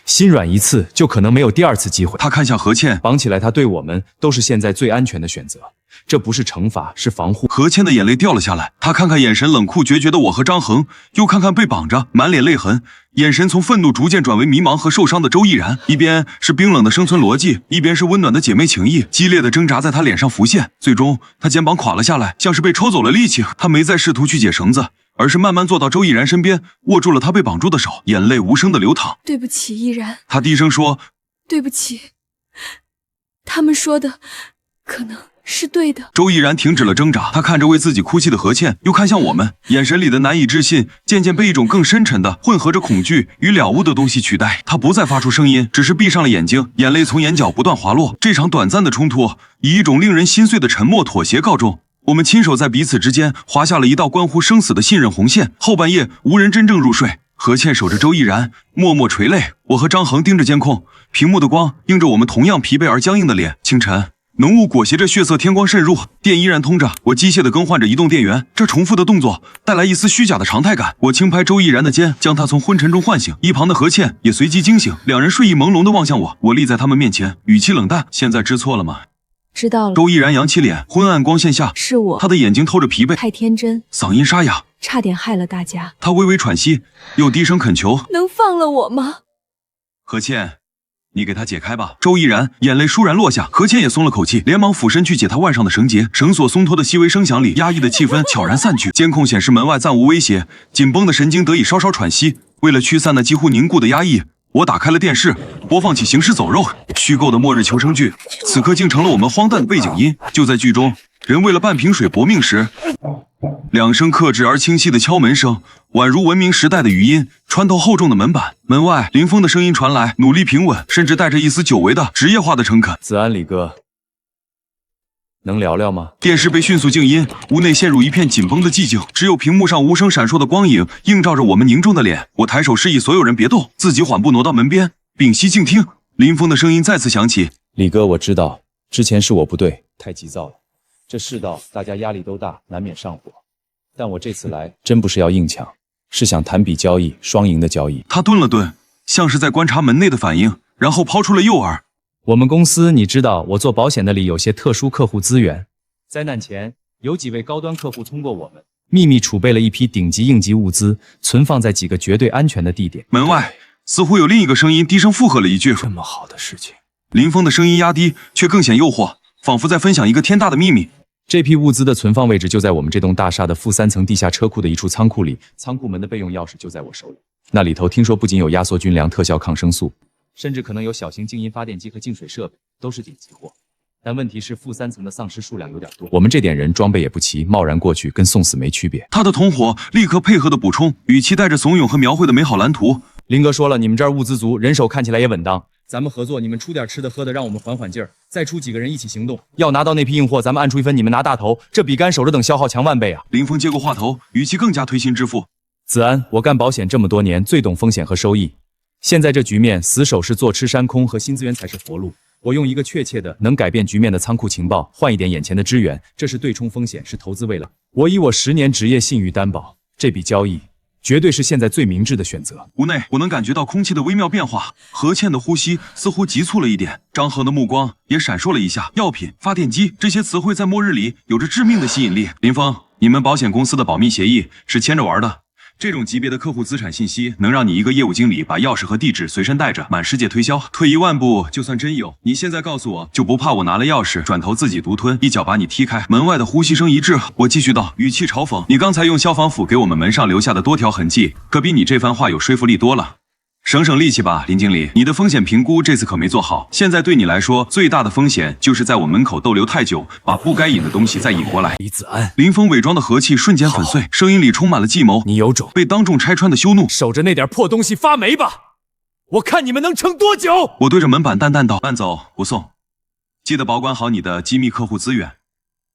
心软一次就可能没有第2次机会。他看向何倩，绑起来他对我们都是现在最安全的选择，这不是惩罚，是防护。何倩的眼泪掉了下来，她看看眼神冷酷决绝的我和张恒，又看看被绑着满脸泪痕，眼神从愤怒逐渐转为迷茫和受伤的周毅然。一边是冰冷的生存逻辑，一边是温暖的姐妹情谊，激烈的挣扎在她脸上浮现。最终她肩膀垮了下来，像是被抽走了力气。她没再试图去解绳子，而是慢慢坐到周毅然身边，握住了他被绑住的手，眼泪无声的流淌。对不起，毅然。他低声说：对不起。他们说的可能是对的。周毅然停止了挣扎，他看着为自己哭泣的何倩，又看向我们，眼神里的难以置信渐渐被一种更深沉的、混合着恐惧与了悟的东西取代。他不再发出声音，只是闭上了眼睛，眼泪从眼角不断滑落。这场短暂的冲突以一种令人心碎的沉默妥协告终。我们亲手在彼此之间划下了一道关乎生死的信任红线。后半夜无人真正入睡，何倩守着周毅然，默默垂泪。我和张恒盯着监控，屏幕的光映着我们同样疲惫而僵硬的脸。清晨，浓雾裹挟着血色天光渗入，电依然通着，我机械地更换着移动电源。这重复的动作带来一丝虚假的常态感。我轻拍周毅然的肩，将他从昏沉中唤醒。一旁的何倩也随即惊醒，两人睡意朦胧地望向我。我立在他们面前，语气冷淡：现在知错了吗？知道了。周毅然扬起脸，昏暗光线下是我，他的眼睛透着疲惫，太天真，嗓音沙哑，差点害了大家。他微微喘息，又低声恳求：能放了我吗？何倩，你给他解开吧。周毅然眼泪倏然落下，何倩也松了口气，连忙俯身去解他腕上的绳结。绳索松脱的细微声响里，压抑的气氛悄然散去。监控显示门外暂无威胁，紧绷的神经得以稍稍喘息。为了驱散那几乎凝固的压抑，我打开了电视，播放起《行尸走肉》。虚构的末日求生剧，此刻竟成了我们荒诞的背景音。就在剧中，人为了半瓶水搏命时，2声克制而清晰的敲门声，宛如文明时代的余音，穿透厚重的门板。门外，林峰的声音传来，努力平稳，甚至带着一丝久违的职业化的诚恳。子安，李哥，能聊聊吗？电视被迅速静音，屋内陷入一片紧绷的寂静，只有屏幕上无声闪烁的光影映照着我们凝重的脸。我抬手示意所有人别动，自己缓步挪到门边，屏息静听。林峰的声音再次响起：李哥，我知道之前是我不对，太急躁了。这世道大家压力都大，难免上火。但我这次来真不是要硬抢，是想谈笔交易，双赢的交易。他顿了顿，像是在观察门内的反应，然后抛出了诱饵。我们公司你知道，我做保险的里有些特殊客户资源，灾难前有几位高端客户通过我们秘密储备了一批顶级应急物资，存放在几个绝对安全的地点。门外似乎有另一个声音低声附和了一句：“这么好的事情。”林峰的声音压低，却更显诱惑，仿佛在分享一个天大的秘密。这批物资的存放位置就在我们这栋大厦的负3层地下车库的一处仓库里，仓库门的备用钥匙就在我手里。那里头听说不仅有压缩军粮、特效抗生素，甚至可能有小型静音发电机和净水设备，都是顶级货。但问题是负3层的丧尸数量有点多，我们这点人装备也不齐，贸然过去跟送死没区别。他的同伙立刻配合的补充，语气带着怂恿和描绘的美好蓝图。林哥说了，你们这儿物资足，人手看起来也稳当，咱们合作，你们出点吃的喝的，让我们缓缓劲儿，再出几个人一起行动。要拿到那批硬货，咱们按出一分，你们拿大头，这比干守着等消耗强万倍啊！林峰接过话头，语气更加推心置腹。子安，我干保险这么多年，最懂风险和收益。现在这局面，死守是坐吃山空和新资源才是活路。我用一个确切的能改变局面的仓库情报，换一点眼前的支援，这是对冲风险，是投资未来。我以我10年职业信誉担保，这笔交易绝对是现在最明智的选择。屋内，我能感觉到空气的微妙变化，何倩的呼吸似乎急促了一点，张恒的目光也闪烁了一下。药品、发电机这些词汇在末日里有着致命的吸引力。林峰，你们保险公司的保密协议是牵着玩的。这种级别的客户资产信息，能让你一个业务经理把钥匙和地址随身带着，满世界推销。退一万步，就算真有，你现在告诉我，就不怕我拿了钥匙，转头自己独吞，一脚把你踢开？门外的呼吸声一滞，我继续道，语气嘲讽：“你刚才用消防斧给我们门上留下的多条痕迹，可比你这番话有说服力多了。省省力气吧，林经理，你的风险评估这次可没做好。现在对你来说，最大的风险就是在我门口逗留太久，把不该引的东西再引过来。”李子安，林峰伪装的和气瞬间粉碎，声音里充满了计谋。你有种！被当众拆穿的羞怒，守着那点破东西发霉吧！我看你们能撑多久！我对着门板淡淡道：“慢走不送，记得保管好你的机密客户资源。”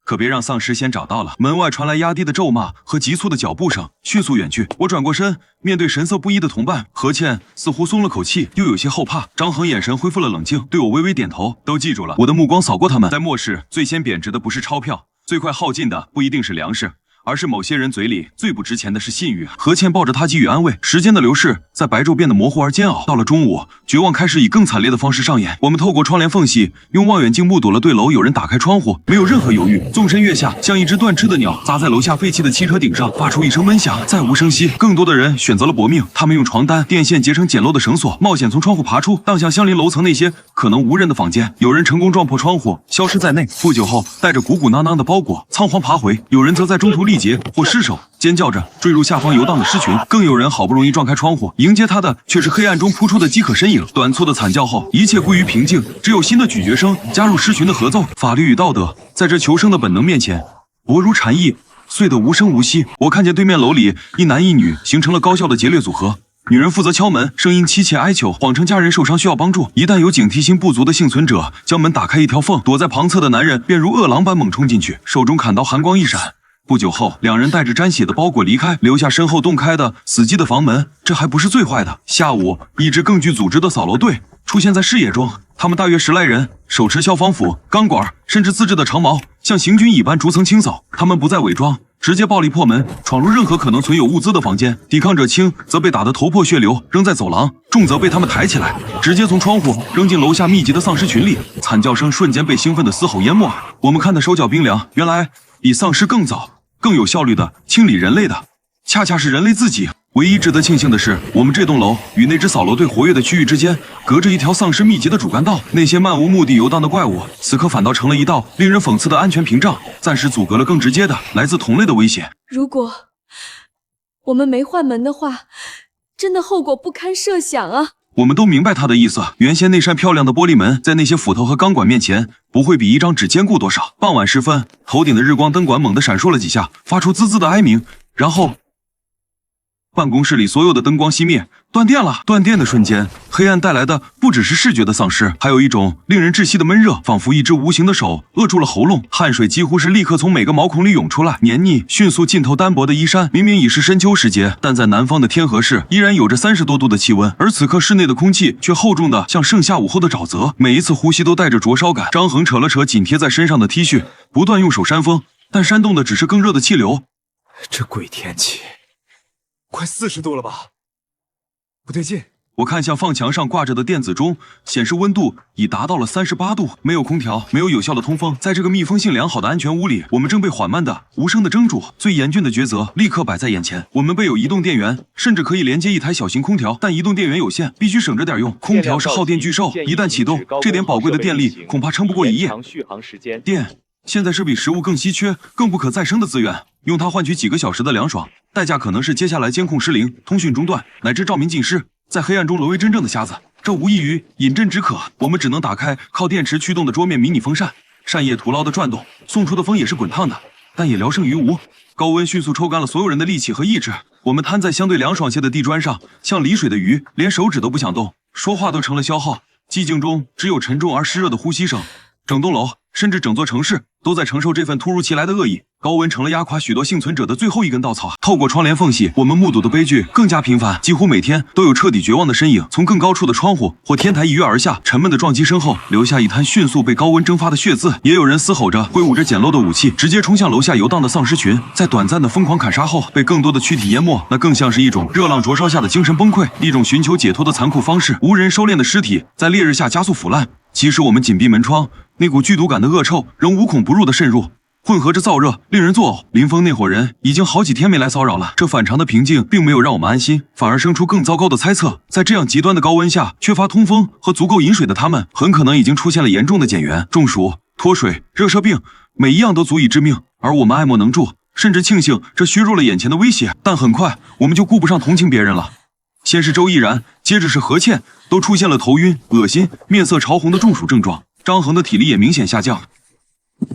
可别让丧尸先找到了。门外传来压低的咒骂和急促的脚步声，迅速远去。我转过身，面对神色不一的同伴，何倩似乎松了口气，又有些后怕。张恒眼神恢复了冷静，对我微微点头，都记住了。我的目光扫过他们，在末世，最先贬值的不是钞票，最快耗尽的不一定是粮食，而是某些人嘴里最不值钱的是信誉。何倩抱着他给予安慰。时间的流逝在白昼变得模糊而煎熬。到了中午，绝望开始以更惨烈的方式上演。我们透过窗帘缝隙，用望远镜目睹了对楼有人打开窗户，没有任何犹豫，纵身跃下，像一只断翅的鸟，砸在楼下废弃的汽车顶上，发出一声闷响，再无声息。更多的人选择了搏命，他们用床单、电线结成简陋的绳索，冒险从窗户爬出，荡向相邻楼层那些可能无人的房间。有人成功撞破窗户，消失在内，不久后带着鼓鼓囊囊的包裹仓皇爬回；有人则在中途力竭或失手，尖叫着坠入下方游荡的狮群。更有人好不容易撞开窗户，迎接他的却是黑暗中扑出的饥渴身影。短促的惨叫后，一切归于平静，只有新的咀嚼声加入狮群的合奏。法律与道德在这求生的本能面前，薄如蝉翼，碎得无声无息。我看见对面楼里一男一女形成了高效的劫掠组合。女人负责敲门，声音凄切哀求，谎称家人受伤需要帮助。一旦有警惕心不足的幸存者将门打开一条缝，躲在旁侧的男人便如饿狼般猛冲进去，手中砍刀寒光一闪。不久后，两人带着沾血的包裹离开，留下身后洞开的死寂的房门。这还不是最坏的。下午，一支更具组织的扫楼队出现在视野中，他们大约10来人，手持消防斧、钢管，甚至自制的长矛，像行军一般逐层清扫。他们不再伪装，直接暴力破门，闯入任何可能存有物资的房间。抵抗者轻则被打得头破血流，扔在走廊；重则被他们抬起来，直接从窗户扔进楼下密集的丧尸群里。惨叫声瞬间被兴奋的嘶吼淹没。我们看得手脚冰凉，原来比丧尸更早、更有效率的清理人类的，恰恰是人类自己。唯一值得庆幸的是，我们这栋楼与那支扫楼队活跃的区域之间隔着一条丧尸密集的主干道，那些漫无目的游荡的怪物，此刻反倒成了一道令人讽刺的安全屏障，暂时阻隔了更直接的来自同类的危险。如果我们没换门的话，真的后果不堪设想啊！我们都明白他的意思。原先那扇漂亮的玻璃门，在那些斧头和钢管面前，不会比一张纸坚固多少。傍晚时分，头顶的日光灯管猛地闪烁了几下，发出滋滋的哀鸣，然后办公室里所有的灯光熄灭，断电了。断电的瞬间，黑暗带来的不只是视觉的丧失，还有一种令人窒息的闷热，仿佛一只无形的手扼住了喉咙。汗水几乎是立刻从每个毛孔里涌出来，黏腻迅速浸透单薄的衣衫。明明已是深秋时节，但在南方的天河市依然有着30多度的气温，而此刻室内的空气却厚重的像盛夏午后的沼泽，每一次呼吸都带着灼烧感。张恒扯了扯紧贴在身上的 T 恤，不断用手扇风，但扇动的只是更热的气流。这鬼天气，快40度了吧？不对劲。我看向放墙上挂着的电子钟，显示温度已达到了38度。没有空调，没有有效的通风，在这个密封性良好的安全屋里，我们正被缓慢的、无声的蒸煮。最严峻的抉择立刻摆在眼前。我们备有移动电源，甚至可以连接一台小型空调，但移动电源有限，必须省着点用。空调是耗电巨兽，一旦启动，这点宝贵的电力恐怕撑不过一夜。电现在是比食物更稀缺、更不可再生的资源，用它换取几个小时的凉爽，代价可能是接下来监控失灵、通讯中断，乃至照明尽失。在黑暗中沦为真正的瞎子，这无异于饮鸩止渴。我们只能打开靠电池驱动的桌面迷你风扇，扇叶徒劳的转动，送出的风也是滚烫的，但也聊胜于无。高温迅速抽干了所有人的力气和意志，我们瘫在相对凉爽些的地砖上，像离水的鱼，连手指都不想动，说话都成了消耗。寂静中只有沉重而湿热的呼吸声。整栋楼，甚至整座城市都在承受这份突如其来的恶意。高温成了压垮许多幸存者的最后一根稻草。透过窗帘缝隙，我们目睹的悲剧更加频繁，几乎每天都有彻底绝望的身影从更高处的窗户或天台一跃而下，沉闷的撞击身后留下一滩迅速被高温蒸发的血渍。也有人嘶吼着，挥舞着简陋的武器，直接冲向楼下游荡的丧尸群。在短暂的疯狂砍杀后，被更多的躯体淹没，那更像是一种热浪灼烧下的精神崩溃，一种寻求解脱的残酷方式。无人收敛的尸体在烈日下加速腐烂，即使我们紧闭门窗，那股剧毒感的恶臭仍无孔不入地渗入，混合着燥热，令人作呕。林峰那伙人已经好几天没来骚扰了，这反常的平静并没有让我们安心，反而生出更糟糕的猜测。在这样极端的高温下，缺乏通风和足够饮水的他们，很可能已经出现了严重的碱源、中暑、脱水、热射病，每一样都足以致命。而我们爱莫能助，甚至庆幸这削弱了眼前的威胁。但很快，我们就顾不上同情别人了。先是周毅然，接着是何倩，都出现了头晕、恶心、面色潮红的中暑症状。张恒的体力也明显下降。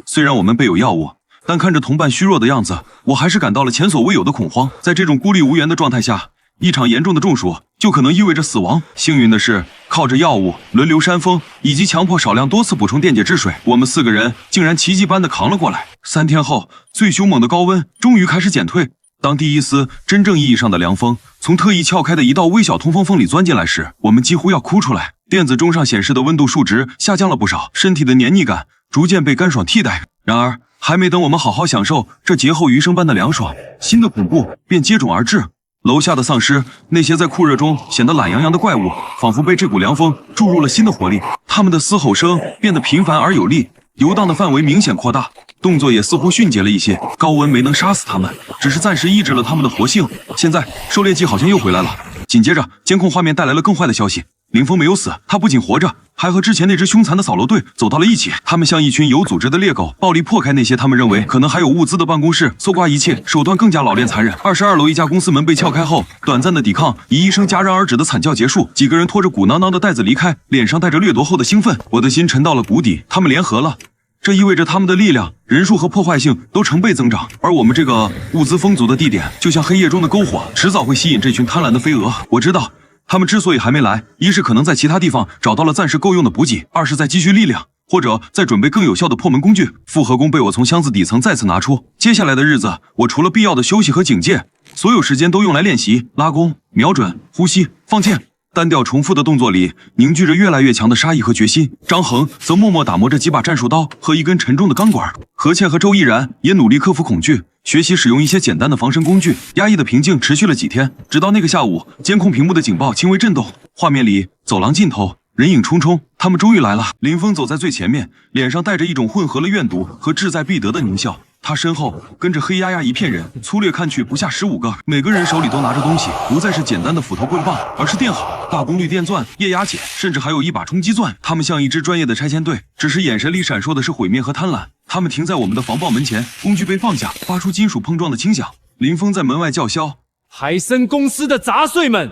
虽然我们备有药物，但看着同伴虚弱的样子，我还是感到了前所未有的恐慌。在这种孤立无援的状态下，一场严重的中暑就可能意味着死亡。幸运的是，靠着药物、轮流扇风以及强迫少量多次补充电解质水，我们4个人竟然奇迹般的扛了过来。3天后，最凶猛的高温终于开始减退。当第一丝真正意义上的凉风从特意撬开的一道微小通风缝里钻进来时，我们几乎要哭出来。电子钟上显示的温度数值下降了不少，身体的黏腻感逐渐被干爽替代。然而，还没等我们好好享受这劫后余生般的凉爽，新的恐怖便接踵而至。楼下的丧尸，那些在酷热中显得懒洋洋的怪物，仿佛被这股凉风注入了新的活力。他们的嘶吼声变得频繁而有力，游荡的范围明显扩大，动作也似乎迅捷了一些。高温没能杀死他们，只是暂时抑制了他们的活性。现在狩猎季好像又回来了。紧接着，监控画面带来了更坏的消息。林峰没有死，他不仅活着，还和之前那支凶残的扫楼队走到了一起。他们像一群有组织的猎狗，暴力破开那些他们认为可能还有物资的办公室，搜刮一切，手段更加老练残忍。22楼一家公司门被撬开后，短暂的抵抗以一声戛然而止的惨叫结束。几个人拖着鼓囊囊的袋子离开，脸上带着掠夺后的兴奋。我的心沉到了谷底。他们联合了，这意味着他们的力量、人数和破坏性都成倍增长。而我们这个物资丰足的地点，就像黑夜中的篝火，迟早会吸引这群贪婪的飞蛾。我知道。他们之所以还没来，一是可能在其他地方找到了暂时够用的补给，二是在积蓄力量，或者在准备更有效的破门工具。复合弓被我从箱子底层再次拿出。接下来的日子，我除了必要的休息和警戒，所有时间都用来练习拉弓、瞄准、呼吸、放箭。单调重复的动作里凝聚着越来越强的杀意和决心。张恒则默默打磨着几把战术刀和一根沉重的钢管。何倩和周毅然也努力克服恐惧，学习使用一些简单的防身工具。压抑的平静持续了几天，直到那个下午，监控屏幕的警报轻微震动，画面里走廊尽头人影匆匆，他们终于来了。林峰走在最前面，脸上带着一种混合了怨毒和志在必得的狞笑。他身后跟着黑压压一片人，粗略看去不下15个，每个人手里都拿着东西，不再是简单的斧头棍棒，而是电镐、大功率电钻、液压剪，甚至还有一把冲击钻。他们像一支专业的拆迁队，只是眼神里闪烁的是毁灭和贪婪。他们停在我们的防爆门前，工具被放下，发出金属碰撞的轻响。林峰在门外叫嚣：“海森公司的杂碎们，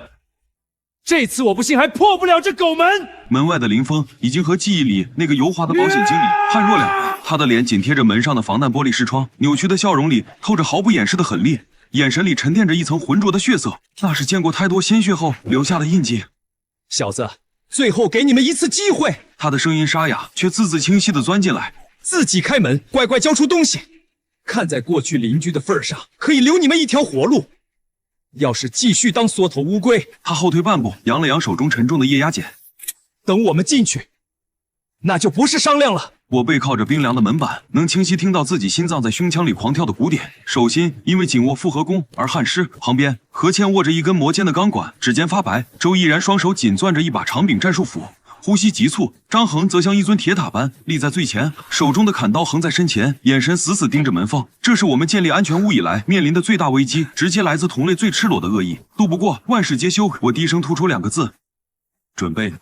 这次我不信还破不了这狗门！”门外的林峰已经和记忆里那个油滑的保险经理判若两人。他的脸紧贴着门上的防弹玻璃视窗，扭曲的笑容里透着毫不掩饰的狠厉，眼神里沉淀着一层浑浊的血色，那是见过太多鲜血后留下的印记。小子，最后给你们一次机会。他的声音沙哑，却字字清晰地钻进来。自己开门，乖乖交出东西。看在过去邻居的份上，可以留你们一条活路。要是继续当缩头乌龟，他后退半步，扬了扬手中沉重的液压剪。等我们进去，那就不是商量了。我背靠着冰凉的门板，能清晰听到自己心脏在胸腔里狂跳的鼓点，手心因为紧握复合弓而汗湿。旁边，何倩握着一根磨尖的钢管，指尖发白；周依然双手紧攥着一把长柄战术斧，呼吸急促。张恒则像一尊铁塔般立在最前，手中的砍刀横在身前，眼神死死盯着门缝。这是我们建立安全屋以来面临的最大危机，直接来自同类最赤裸的恶意。斗不过，万事皆休。我低声吐出2个字：准备。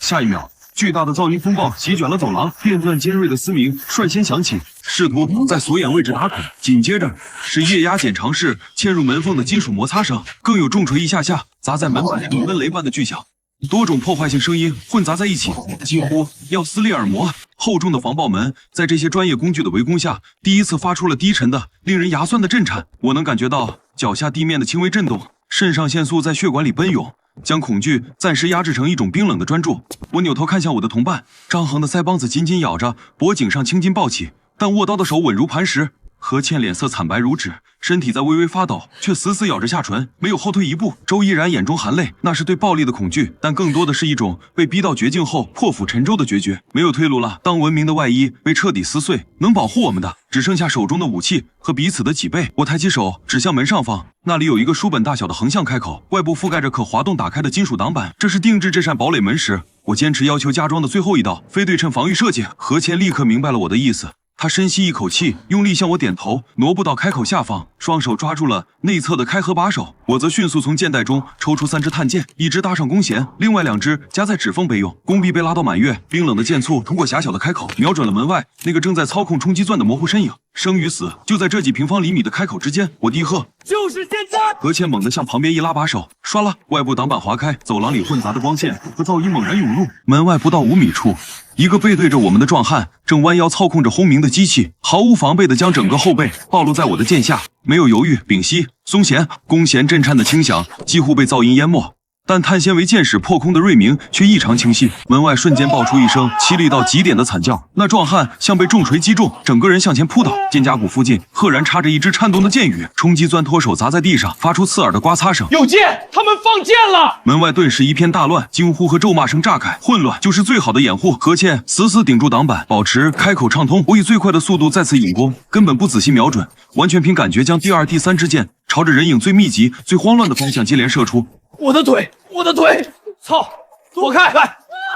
下一秒，巨大的噪音风暴席卷了走廊，电钻尖锐的嘶鸣率先响起，试图在锁眼位置打孔。紧接着是液压减长式嵌入门缝的金属摩擦声，更有重锤一下下砸在门板上闷雷般的巨响。多种破坏性声音混杂在一起，几乎要撕裂耳膜。厚重的防爆门在这些专业工具的围攻下，第一次发出了低沉的、令人牙酸的震颤。我能感觉到脚下地面的轻微震动，肾上腺素在血管里奔涌，将恐惧暂时压制成一种冰冷的专注。我扭头看向我的同伴，张恒的腮帮子紧紧咬着，脖颈上青筋暴起，但握刀的手稳如磐石。何倩脸色惨白如纸，身体在微微发抖，却死死咬着下唇，没有后退一步。周依然眼中含泪，那是对暴力的恐惧，但更多的是一种被逼到绝境后破釜沉舟的决绝。没有退路了，当文明的外衣被彻底撕碎，能保护我们的只剩下手中的武器和彼此的脊背。我抬起手指向门上方，那里有一个书本大小的横向开口，外部覆盖着可滑动打开的金属挡板，这是定制这扇堡垒门时我坚持要求加装的最后一道非对称防御设计。何倩立刻明白了我的意思，他深吸一口气，用力向我点头，挪步到开口下方，双手抓住了内侧的开合把手。我则迅速从箭袋中抽出3支探箭，一支搭上弓弦，另外2支夹在指缝备用。弓臂被拉到满月，冰冷的箭簇通过狭小的开口，瞄准了门外那个正在操控冲击钻的模糊身影。生与死就在这几平方厘米的开口之间。我低喝：“就是现在！”何倩猛地向旁边一拉把手，唰啦，外部挡板划开，走廊里混杂的光线和噪音猛然涌入。门外不到5米处，一个背对着我们的壮汉正弯腰操控着轰鸣的机器，毫无防备地将整个后背暴露在我的剑下。没有犹豫，屏息，松弦，弓弦震颤的轻响几乎被噪音淹没。但碳纤维箭矢破空的锐鸣却异常清晰，门外瞬间爆出一声凄厉到极点的惨叫。那壮汉像被重锤击中，整个人向前扑倒，肩胛骨附近赫然插着一支颤动的箭羽，冲击钻脱手砸在地上，发出刺耳的刮擦声。有箭！他们放箭了！门外顿时一片大乱，惊呼和咒骂声炸开，混乱就是最好的掩护。何倩死死顶住挡板，保持开口畅通。我以最快的速度再次引弓，根本不仔细瞄准，完全凭感觉将第2、第3支箭朝着人影最密集、最慌乱的方向接连射出。我的腿！我的腿！操！躲开！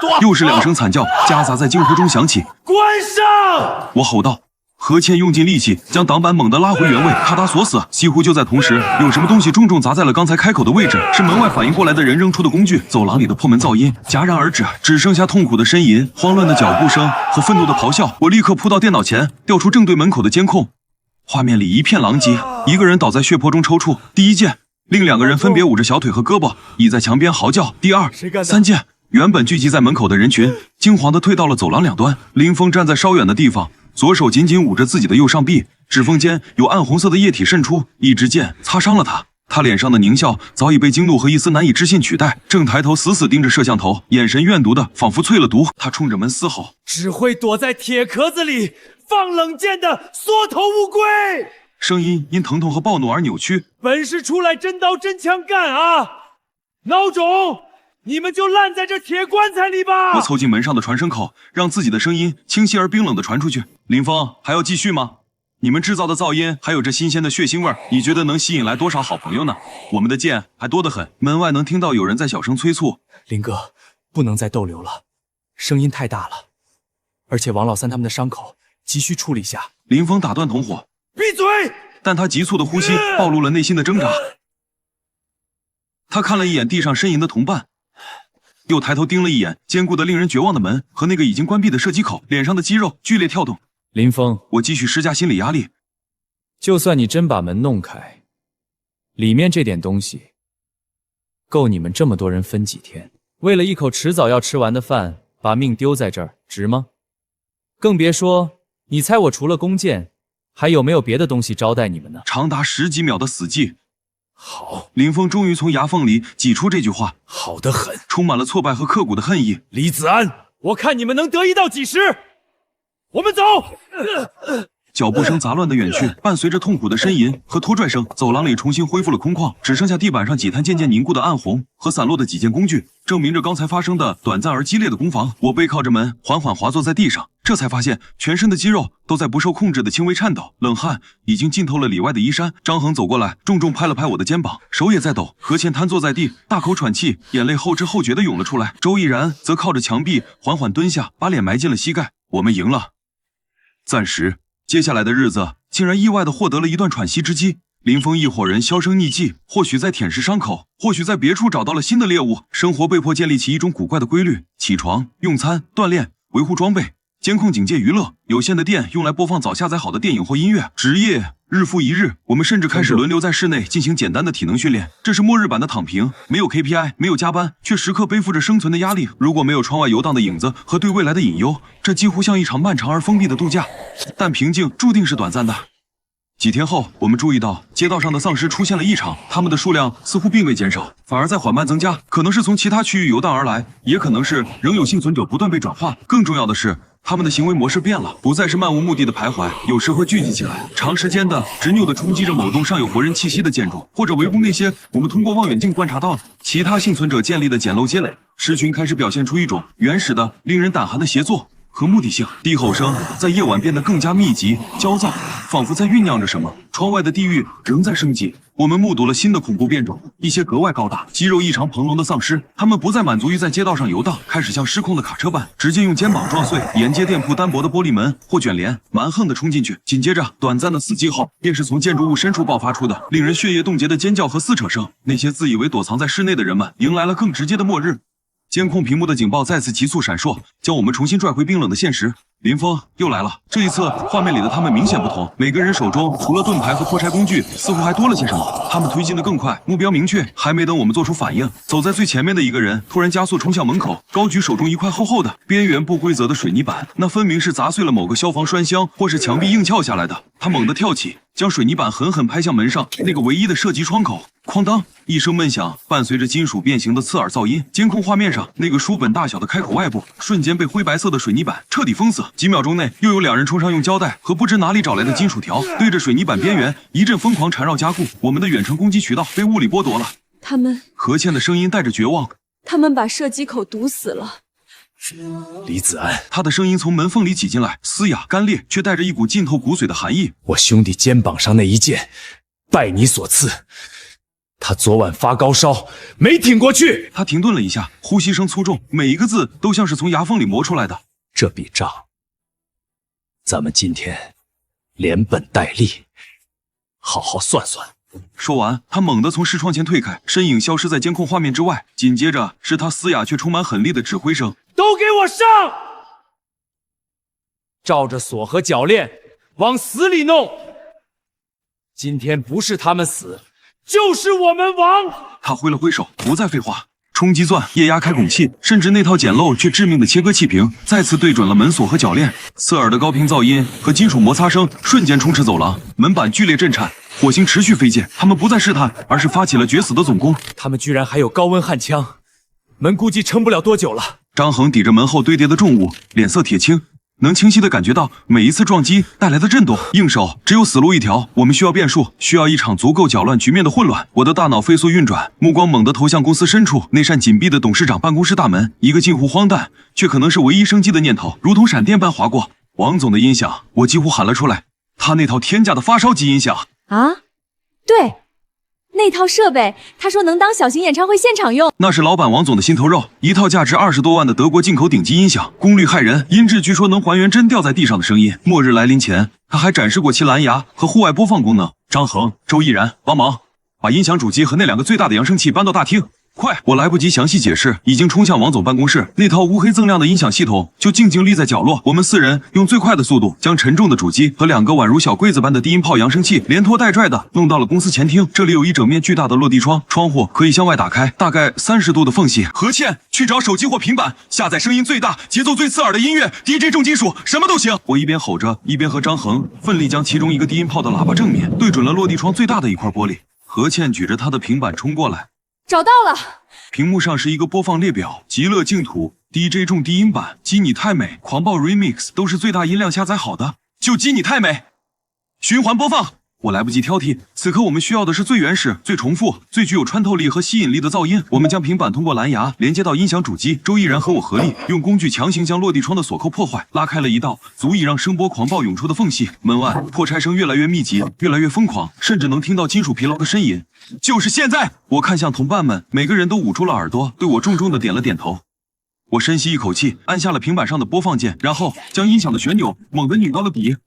躲！又是2声惨叫，夹杂在惊呼中响起。关上！我吼道。何倩用尽力气将挡板猛地拉回原位，咔嗒锁死。几乎就在同时，有什么东西重重砸在了刚才开口的位置，是门外反应过来的人扔出的工具。走廊里的破门噪音戛然而止，只剩下痛苦的呻吟、慌乱的脚步声和愤怒的咆哮。我立刻扑到电脑前，调出正对门口的监控。画面里一片狼藉，一个人倒在血泊中抽搐。第1箭，另2个人分别捂着小腿和胳膊，倚在墙边嚎叫。第2、3箭，原本聚集在门口的人群惊惶地退到了走廊两端。林峰站在稍远的地方，左手紧紧捂着自己的右上臂，指缝间有暗红色的液体渗出，一支箭擦伤了他。他脸上的狞笑早已被惊怒和一丝难以置信取代，正抬头死死盯着摄像头，眼神怨毒的仿佛淬了毒。他冲着门嘶吼：“只会躲在铁壳子里放冷箭的缩头乌龟！”声音因疼痛和暴怒而扭曲。本事出来真刀真枪干啊！孬种，你们就烂在这铁棺材里吧！我凑近门上的传声口，让自己的声音清晰而冰冷地传出去。林峰，还要继续吗？你们制造的噪音，还有这新鲜的血腥味，你觉得能吸引来多少好朋友呢？我们的剑还多得很。门外能听到有人在小声催促：“林哥，不能再逗留了，声音太大了，而且王老三他们的伤口急需处理下。”林峰打断同伙：“闭嘴！”但他急促的呼吸暴露了内心的挣扎。他看了一眼地上呻吟的同伴，又抬头盯了一眼坚固的令人绝望的门和那个已经关闭的射击口，脸上的肌肉剧烈跳动。林峰，我继续施加心理压力。就算你真把门弄开，里面这点东西够你们这么多人分几天？为了一口迟早要吃完的饭，把命丢在这儿，值吗？更别说，你猜我除了弓箭，还有没有别的东西招待你们呢？长达10几秒的死寂。好，林峰终于从牙缝里挤出这句话，好得很，充满了挫败和刻骨的恨意。李子安，我看你们能得一到几时？我们走。脚步声杂乱的远去，伴随着痛苦的呻吟和拖拽声，走廊里重新恢复了空旷，只剩下地板上几滩渐渐凝固的暗红和散落的几件工具。证明着刚才发生的短暂而激烈的攻防。我背靠着门，缓缓滑坐在地上，这才发现全身的肌肉都在不受控制的轻微颤抖，冷汗已经浸透了里外的衣衫。张恒走过来，重重拍了拍我的肩膀，手也在抖。何倩瘫坐在地，大口喘气，眼泪后知后觉地涌了出来。周毅然则靠着墙壁缓缓蹲下，把脸埋进了膝盖。我们赢了，暂时。接下来的日子，竟然意外地获得了一段喘息之机。林峰一伙人销声匿迹，或许在舔舐伤口，或许在别处找到了新的猎物。生活被迫建立起一种古怪的规律：起床、用餐、锻炼、维护装备、监控警戒娱乐。有线的电用来播放早下载好的电影或音乐。职业日复一日，我们甚至开始轮流在室内进行简单的体能训练。这是末日版的躺平，没有 KPI， 没有加班，却时刻背负着生存的压力。如果没有窗外游荡的影子和对未来的隐忧，这几乎像一场漫长而封闭的度假。但平静注定是短暂的。几天后，我们注意到街道上的丧尸出现了异常，它们的数量似乎并未减少，反而在缓慢增加。可能是从其他区域游荡而来，也可能是仍有幸存者不断被转化。更重要的是，他们的行为模式变了，不再是漫无目的的徘徊，有时会聚集起来，长时间的执拗地冲击着某栋尚有活人气息的建筑，或者围攻那些我们通过望远镜观察到其他幸存者建立的简陋街垒。狮群开始表现出一种原始的、令人胆寒的协作和目的性。低吼声在夜晚变得更加密集、焦躁，仿佛在酝酿着什么。窗外的地狱仍在升级，我们目睹了新的恐怖变种，一些格外高大、肌肉异常蓬隆的丧尸。他们不再满足于在街道上游荡，开始像失控的卡车般，直接用肩膀撞碎沿街店铺单薄的玻璃门或卷帘，蛮横地冲进去。紧接着，短暂的死寂后，便是从建筑物深处爆发出的令人血液冻结的尖叫和撕扯声。那些自以为躲藏在室内的人们，迎来了更直接的末日。监控屏幕的警报再次急速闪烁，将我们重新拽回冰冷的现实。林峰又来了，这一次画面里的他们明显不同，每个人手中除了盾牌和破拆工具，似乎还多了些什么。他们推进的更快，目标明确。还没等我们做出反应，走在最前面的一个人突然加速冲向门口，高举手中一块厚厚的、边缘不规则的水泥板，那分明是砸碎了某个消防栓箱或是墙壁硬撬下来的。他猛地跳起，将水泥板狠狠拍向门上那个唯一的射击窗口。哐当一声闷响，伴随着金属变形的刺耳噪音。监控画面上那个书本大小的开口外部瞬间被灰白色的水泥板彻底封死。几秒钟内，又有2人冲上用胶带和不知哪里找来的金属条对着水泥板边缘一阵疯狂缠绕加固。我们的远程攻击渠道被物理剥夺了。他们……何倩的声音带着绝望。他们把射击口堵死了。李子安，他的声音从门缝里挤进来，嘶哑干裂，却带着一股浸透骨髓的寒意。我兄弟肩膀上那一剑，拜你所赐。他昨晚发高烧，没挺过去。他停顿了一下，呼吸声粗重，每一个字都像是从牙缝里磨出来的。这笔账，咱们今天连本带利，好好算算。说完，他猛地从视窗前退开，身影消失在监控画面之外。紧接着是他嘶哑却充满狠厉的指挥声：“都给我上！照着锁和铰链往死里弄！今天不是他们死，就是我们亡！”他挥了挥手，不再废话。冲击钻、液压开孔器，甚至那套简陋却致命的切割气瓶，再次对准了门锁和铰链。刺耳的高频噪音和金属摩擦声瞬间充斥走廊，门板剧烈震颤，火星持续飞溅。他们不再试探，而是发起了决死的总攻。他们居然还有高温焊枪，门估计撑不了多久了。张恒抵着门后堆叠的重物，脸色铁青。能清晰地感觉到每一次撞击带来的震动。硬手只有死路一条，我们需要变数，需要一场足够搅乱局面的混乱。我的大脑飞速运转，目光猛地投向公司深处那扇紧闭的董事长办公室大门。一个近乎荒诞却可能是唯一生机的念头，如同闪电般划过。王总的音响，我几乎喊了出来。他那套天价的发烧级音响啊，对，那套设备，他说能当小型演唱会现场用。那是老板王总的心头肉，一套价值20多万的德国进口顶级音响，功率骇人，音质据说能还原真掉在地上的声音。末日来临前，他还展示过其蓝牙和户外播放功能。张恒、周毅然，帮忙把音响主机和那2个最大的扬声器搬到大厅。快！我来不及详细解释，已经冲向王总办公室。那套乌黑锃亮的音响系统就静静立在角落。我们4人用最快的速度将沉重的主机和2个宛如小柜子般的低音炮扬声器连拖带拽的弄到了公司前厅。这里有一整面巨大的落地窗，窗户可以向外打开，大概30度的缝隙。何倩，去找手机或平板，下载声音最大、节奏最刺耳的音乐 ，DJ 重金属，什么都行。我一边吼着，一边和张恒奋力将其中一个低音炮的喇叭正面对准了落地窗最大的一块玻璃。何倩举着她的平板冲过来。找到了，屏幕上是一个播放列表，极乐净土、DJ 重低音版、基你太美、狂暴 Remix 都是最大音量下载好的，就基你太美。循环播放，我来不及挑剔，此刻我们需要的是最原始、最重复、最具有穿透力和吸引力的噪音。我们将平板通过蓝牙连接到音响主机，周毅然和我合力，用工具强行将落地窗的锁扣破坏，拉开了一道足以让声波狂暴涌出的缝隙。门外破拆声越来越密集，越来越疯狂，甚至能听到金属疲劳的呻吟。就是现在！我看向同伴们，每个人都捂住了耳朵，对我重重的点了点头。我深吸一口气，按下了平板上的播放键，然后将音响的旋钮猛地拧到了底。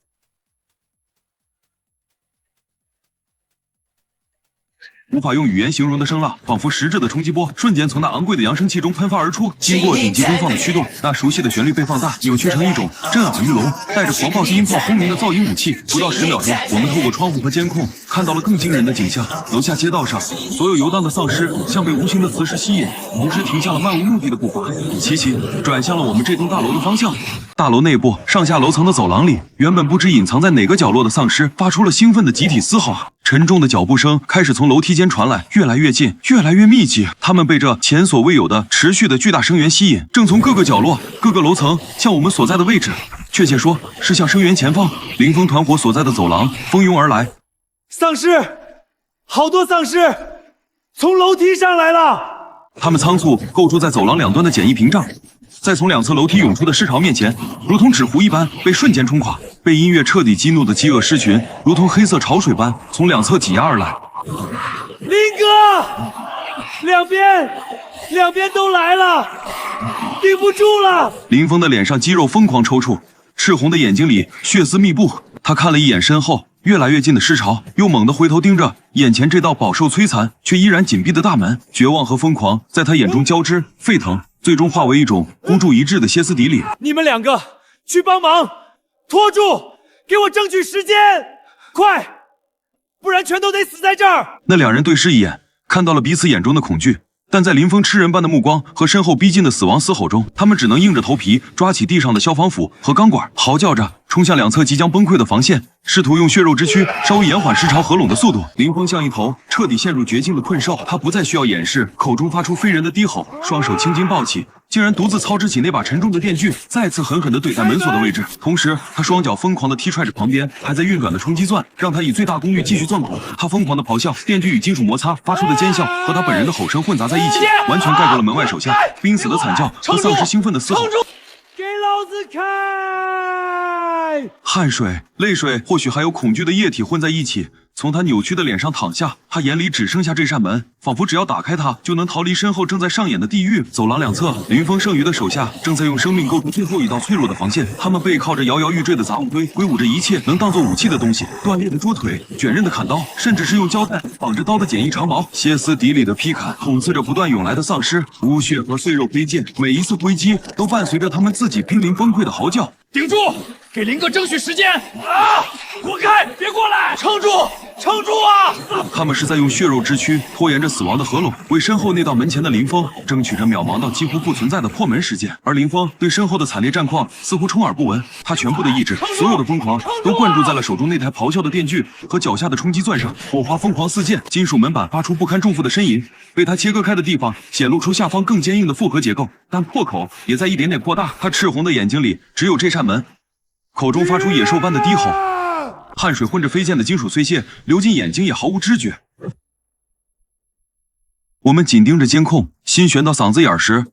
无法用语言形容的声浪，仿佛实质的冲击波，瞬间从那昂贵的扬声器中喷发而出。经过顶级功放的驱动，那熟悉的旋律被放大，扭曲成一种震耳欲聋、带着狂暴低音炮轰鸣的噪音武器。不到10秒钟，我们透过窗户和监控看到了更惊人的景象。楼下街道上，所有游荡的丧尸像被无形的磁石吸引，同时停下了漫无目的的步伐，齐齐转向了我们这栋大楼的方向。大楼内部上下楼层的走廊里，原本不知隐藏在哪个角落的丧尸发出了兴奋的集体嘶吼。沉重的脚步声开始从楼梯间传来，越来越近，越来越密集。他们被这前所未有的持续的巨大声源吸引，正从各个角落、各个楼层向我们所在的位置，确切说是向声源前方林峰团伙所在的走廊蜂拥而来。丧尸，好多丧尸从楼梯上来了。他们仓促构筑在走廊两端的简易屏障，在从两侧楼梯涌出的尸潮面前，如同纸糊一般被瞬间冲垮。被音乐彻底激怒的饥饿尸群，如同黑色潮水般从两侧挤压而来。林哥，两边都来了，顶不住了。林峰的脸上肌肉疯狂抽搐，赤红的眼睛里血丝密布。他看了一眼身后越来越近的尸潮，又猛地回头盯着眼前这道饱受摧残却依然紧闭的大门。绝望和疯狂在他眼中交织沸腾，最终化为一种孤注一掷的歇斯底里。你们两个去帮忙，拖住，给我争取时间，快，不然全都得死在这儿。那两人对视一眼，看到了彼此眼中的恐惧，但在林峰吃人般的目光和身后逼近的死亡嘶吼中，他们只能硬着头皮抓起地上的消防斧和钢管，嚎叫着冲向两侧即将崩溃的防线，试图用血肉之躯稍微延缓尸潮合拢的速度。林峰像一头彻底陷入绝境的困兽，他不再需要掩饰，口中发出非人的低吼，双手青筋抱起，竟然独自操持起那把沉重的电锯，再次狠狠地怼在门锁的位置。同时，他双脚疯狂地踢踹着旁边还在运转的冲击钻，让他以最大功率继续钻孔。他疯狂地咆哮，电锯与金属摩擦发出的尖笑和他本人的吼声混杂在一起，完全盖过了门外手下濒死的惨叫和丧尸兴奋的嘶吼。给老子开！汗水、泪水，或许还有恐惧的液体混在一起，从他扭曲的脸上淌下。他眼里只剩下这扇门，仿佛只要打开它，就能逃离身后正在上演的地狱。走廊两侧，林峰剩余的手下正在用生命构筑最后一道脆弱的防线。他们背靠着摇摇欲坠的杂物堆，挥舞着一切能当做武器的东西：断裂的桌腿、卷刃的砍刀，甚至是用胶带绑着刀的简易长矛。歇斯底里的劈砍，捅刺着不断涌来的丧尸，污血和碎肉飞溅。每一次挥击都伴随着他们自己濒临崩溃的嚎叫。顶住，给林哥争取时间啊！滚开，别过来！撑住，撑住啊！他们是在用血肉之躯拖延着死亡的合拢，为身后那道门前的林峰争取着渺茫到几乎不存在的破门时间。而林峰对身后的惨烈战况似乎充耳不闻，他全部的意志，所有的疯狂都灌注在了手中那台咆哮的电锯和脚下的冲击钻上。火花疯狂四溅，金属门板发出不堪重负的呻吟，被他切割开的地方显露出下方更坚硬的复合结构，但破口也在一点点扩大。他赤红的眼睛里只有这扇门，口中发出野兽般的低吼，汗水混着飞溅的金属碎屑流进眼睛，也毫无知觉。我们紧盯着监控，心悬到嗓子眼时，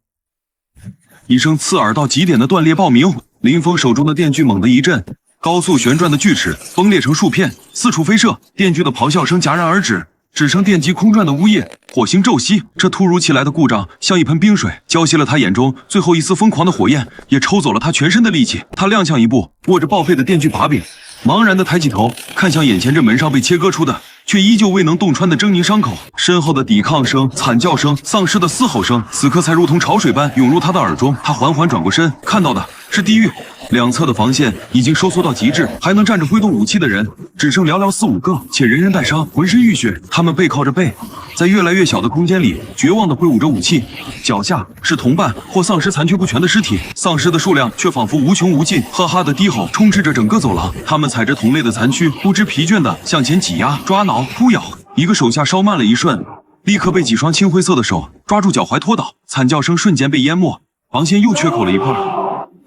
一声刺耳到极点的断裂爆鸣。林峰手中的电锯猛地一震，高速旋转的锯齿崩裂成数片，四处飞射。电锯的咆哮声戛然而止，只剩电击空转的呜咽，火星骤熄。这突如其来的故障像一盆冰水，浇熄了他眼中最后一丝疯狂的火焰，也抽走了他全身的力气。他踉跄一步，握着报废的电锯把柄，茫然地抬起头，看向眼前这门上被切割出的却依旧未能洞穿的狰狞伤口。身后的抵抗声、惨叫声、丧尸的嘶吼声，此刻才如同潮水般涌入他的耳中。他缓缓转过身，看到的是地狱。两侧的防线已经收缩到极致，还能站着挥动武器的人只剩寥寥4、5个，且人人带伤，浑身浴血。他们背靠着背，在越来越小的空间里绝望地挥舞着武器，脚下是同伴或丧尸残缺不全的尸体，丧尸的数量却仿佛无穷无尽，哈哈的低吼充斥着整个走廊。他们踩着同类的残躯，不知疲倦地向前挤压、抓挠、扑咬。一个手下稍慢了一瞬，立刻被几双青灰色的手抓住脚踝拖倒，惨叫声瞬间被淹没，防线又缺口了一块。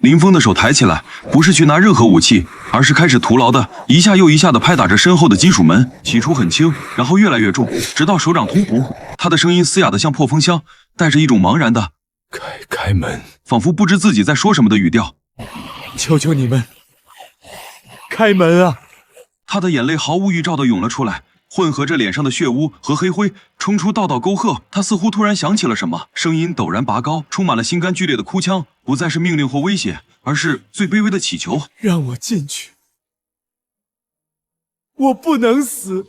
林峰的手抬起来，不是去拿任何武器，而是开始徒劳的一下又一下的拍打着身后的金属门，起初很轻，然后越来越重，直到手掌通红。他的声音嘶哑的像破风箱，带着一种茫然的开门，仿佛不知自己在说什么的语调。求求你们，开门啊！他的眼泪毫无预兆的涌了出来，混合着脸上的血污和黑灰，冲出道道沟壑。他似乎突然想起了什么，声音陡然拔高，充满了心肝剧烈的哭腔，不再是命令或威胁，而是最卑微的祈求：让我进去，我不能死，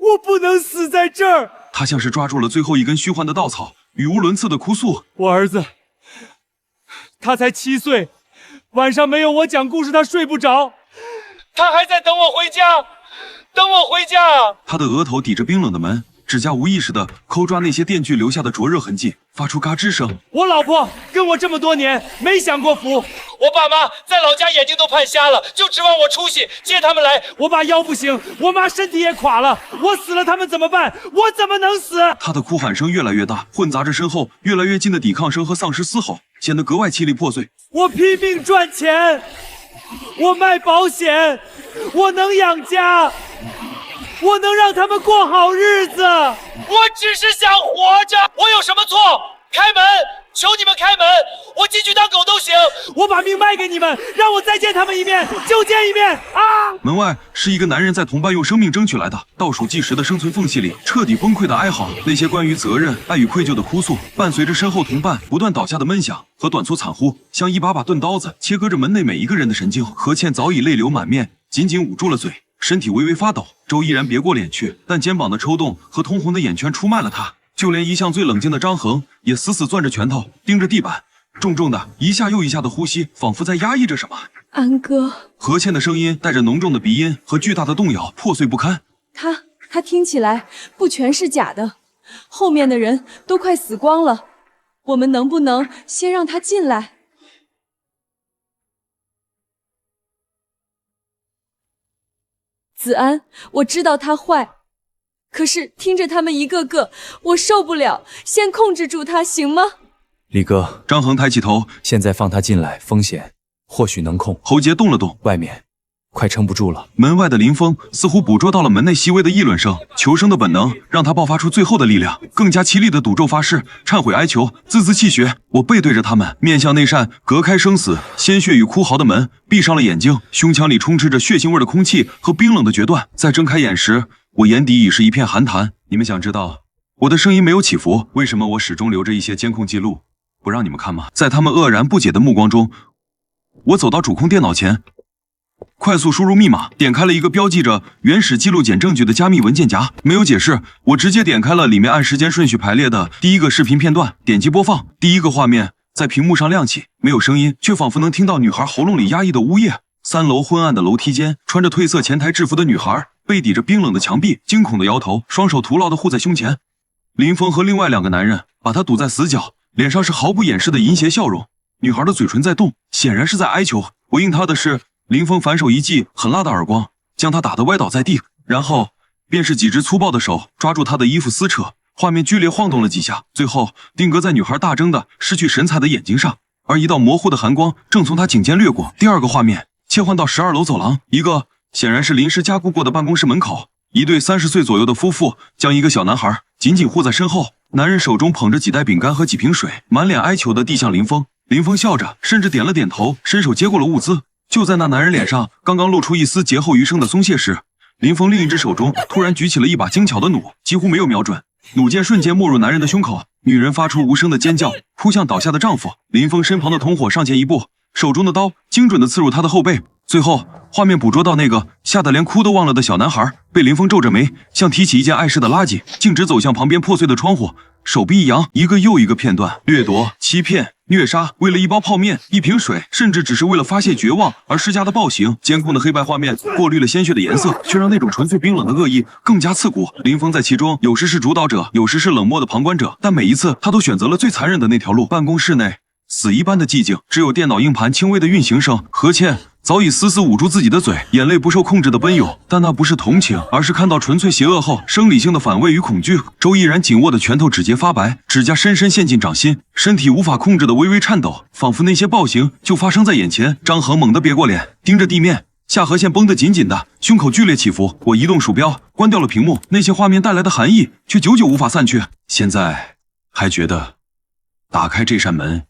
我不能死在这儿。他像是抓住了最后一根虚幻的稻草，语无伦次的哭诉：我儿子，他才7岁，晚上没有我讲故事他睡不着，他还在等我回家，等我回家啊！他的额头抵着冰冷的门，指甲无意识地抠抓那些电锯留下的灼热痕迹，发出嘎吱声。我老婆跟我这么多年没享过福，我爸妈在老家眼睛都盼瞎了，就指望我出息接他们来。我爸腰不行，我妈身体也垮了，我死了他们怎么办？我怎么能死？他的哭喊声越来越大，混杂着身后越来越近的抵抗声和丧尸嘶吼，显得格外凄厉破碎。我拼命赚钱，我卖保险，我能养家，我能让他们过好日子，我只是想活着，我有什么错？开门，求你们开门，我进去当狗都行，我把命卖给你们，让我再见他们一面就见一面啊！门外是一个男人在同伴用生命争取来的倒数计时的生存缝隙里彻底崩溃的哀嚎，那些关于责任、爱与愧疚的哭诉，伴随着身后同伴不断倒下的闷响和短促惨呼，像一把把钝刀子切割着门内每一个人的神经。何倩早已泪流满面，紧紧捂住了嘴，身体微微发抖。周依然别过脸去，但肩膀的抽动和通红的眼圈出卖了他。就连一向最冷静的张恒也死死攥着拳头，盯着地板，重重的一下又一下的呼吸，仿佛在压抑着什么。安哥，何倩的声音带着浓重的鼻音和巨大的动摇，破碎不堪。他听起来不全是假的，后面的人都快死光了，我们能不能先让他进来？子安，我知道他坏，可是听着他们一个个，我受不了，先控制住他行吗？李哥，张恒抬起头，现在放他进来，风险或许能控。喉结动了动，外面快撑不住了。门外的林峰似乎捕捉到了门内细微的议论声，求生的本能让他爆发出最后的力量，更加凄厉的赌咒发誓，忏悔哀求，字字泣血。我背对着他们，面向那扇隔开生死、鲜血与哭嚎的门，闭上了眼睛，胸腔里充斥着血腥味的空气和冰冷的决断。在睁开眼时，我眼底已是一片寒潭。你们想知道我的声音没有起伏，为什么我始终留着一些监控记录，不让你们看吗？在他们愕然不解的目光中，我走到主控电脑前，快速输入密码，点开了一个标记着原始记录检证据的加密文件夹，没有解释，我直接点开了里面按时间顺序排列的第一个视频片段，点击播放。第一个画面在屏幕上亮起，没有声音，却仿佛能听到女孩喉咙里压抑的呜咽。3楼昏暗的楼梯间，穿着褪色前台制服的女孩背抵着冰冷的墙壁，惊恐的摇头，双手徒劳的护在胸前。林峰和另外2个男人把她堵在死角，脸上是毫不掩饰的淫邪笑容。女孩的嘴唇在动，显然是在哀求。回应她的是林峰反手一记狠辣的耳光，将她打得歪倒在地，然后便是几只粗暴的手抓住她的衣服撕扯，画面剧烈晃动了几下，最后定格在女孩大睁的失去神采的眼睛上，而一道模糊的寒光正从她颈间掠过。第2个画面切换到12楼走廊，一个显然是临时加固过的办公室门口，一对30岁左右的夫妇将一个小男孩紧紧护在身后，男人手中捧着几袋饼干和几瓶水，满脸哀求地递向林峰。林峰笑着，甚至点了点头，伸手接过了物资。就在那男人脸上刚刚露出一丝劫后余生的松懈时，林峰另一只手中突然举起了一把精巧的弩，几乎没有瞄准，弩箭瞬间没入男人的胸口，女人发出无声的尖叫，扑向倒下的丈夫。林峰身旁的同伙上前一步，手中的刀精准地刺入他的后背。最后画面捕捉到那个吓得连哭都忘了的小男孩被林峰皱着眉，像提起一件碍事的垃圾，径直走向旁边破碎的窗户，手臂一扬，一个又一个片段，掠夺、欺骗、虐杀，为了一包泡面、一瓶水，甚至只是为了发泄绝望而施加的暴行。监控的黑白画面过滤了鲜血的颜色，却让那种纯粹冰冷的恶意更加刺骨。林峰在其中有时是主导者，有时是冷漠的旁观者，但每一次他都选择了最残忍的那条路。办公室内死一般的寂静，只有电脑硬盘轻微的运行声。何倩早已死死捂住自己的嘴，眼泪不受控制的奔涌。但那不是同情，而是看到纯粹邪恶后生理性的反胃与恐惧。周毅然紧握的拳头指节发白，指甲深深陷进掌心，身体无法控制的微微颤抖，仿佛那些暴行就发生在眼前。张恒猛地别过脸，盯着地面。下颌线绷得紧紧的，胸口剧烈起伏。我移动鼠标，关掉了屏幕，那些画面带来的寒意却久久无法散去。现在还觉得打开这扇门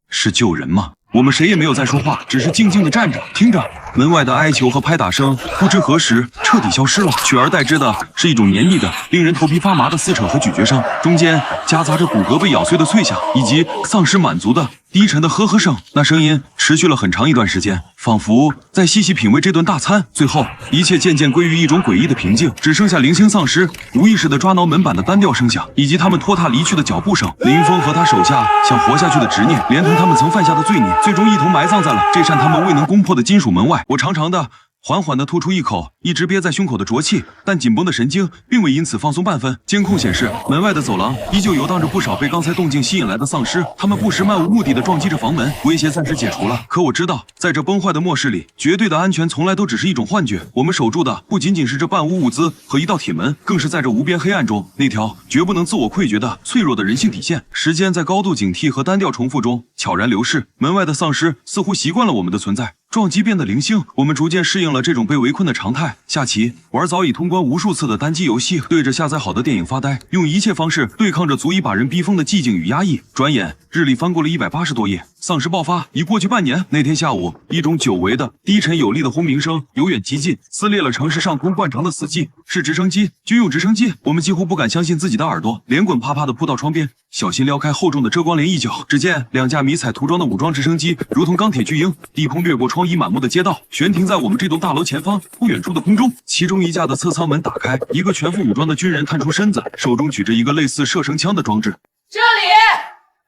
是救人吗？我们谁也没有再说话，只是静静地站着，听着门外的哀求和拍打声，不知何时彻底消失了，取而代之的是一种黏腻的、令人头皮发麻的撕扯和咀嚼声，中间夹杂着骨骼被咬碎的脆响，以及丧失满足的低沉的呵呵声。那声音持续了很长一段时间，仿佛在细细品味这顿大餐。最后，一切渐渐归于一种诡异的平静，只剩下零星丧尸无意识地抓挠门板的单调声响，以及他们拖沓离去的脚步声。林峰和他手下想活下去的执念，连同他们曾犯下的罪孽，最终一同埋葬在了这扇他们未能攻破的金属门外。我长长的缓缓地吐出一口一直憋在胸口的浊气，但紧绷的神经并未因此放松半分。监控显示，门外的走廊依旧游荡着不少被刚才动静吸引来的丧尸，他们不时漫无目的地撞击着房门，威胁暂时解除了。可我知道，在这崩坏的末世里，绝对的安全从来都只是一种幻觉。我们守住的不仅仅是这半屋物资和一道铁门，更是在这无边黑暗中那条绝不能自我溃决的脆弱的人性底线。时间在高度警惕和单调重复中悄然流逝，门外的丧尸似乎习惯了我们的存在。撞击变得零星，我们逐渐适应了这种被围困的常态。下棋，玩早已通关无数次的单机游戏，对着下载好的电影发呆，用一切方式对抗着足以把人逼疯的寂静与压抑。转眼，日历翻过了180多页，丧尸爆发已过去半年。那天下午，一种久违的低沉有力的轰鸣声由远及近，撕裂了城市上空惯常的死寂。是直升机，军用直升机。我们几乎不敢相信自己的耳朵，连滚啪啪地扑到窗边，小心撩开厚重的遮光帘一角。只见2架迷彩涂装的武装直升机如同钢铁巨鹰，低空掠过窗衣满目的街道，悬停在我们这栋大楼前方不远处的空中。其中一架的侧舱门打开，一个全副武装的军人探出身子，手中举着一个类似射绳枪的装置。这里，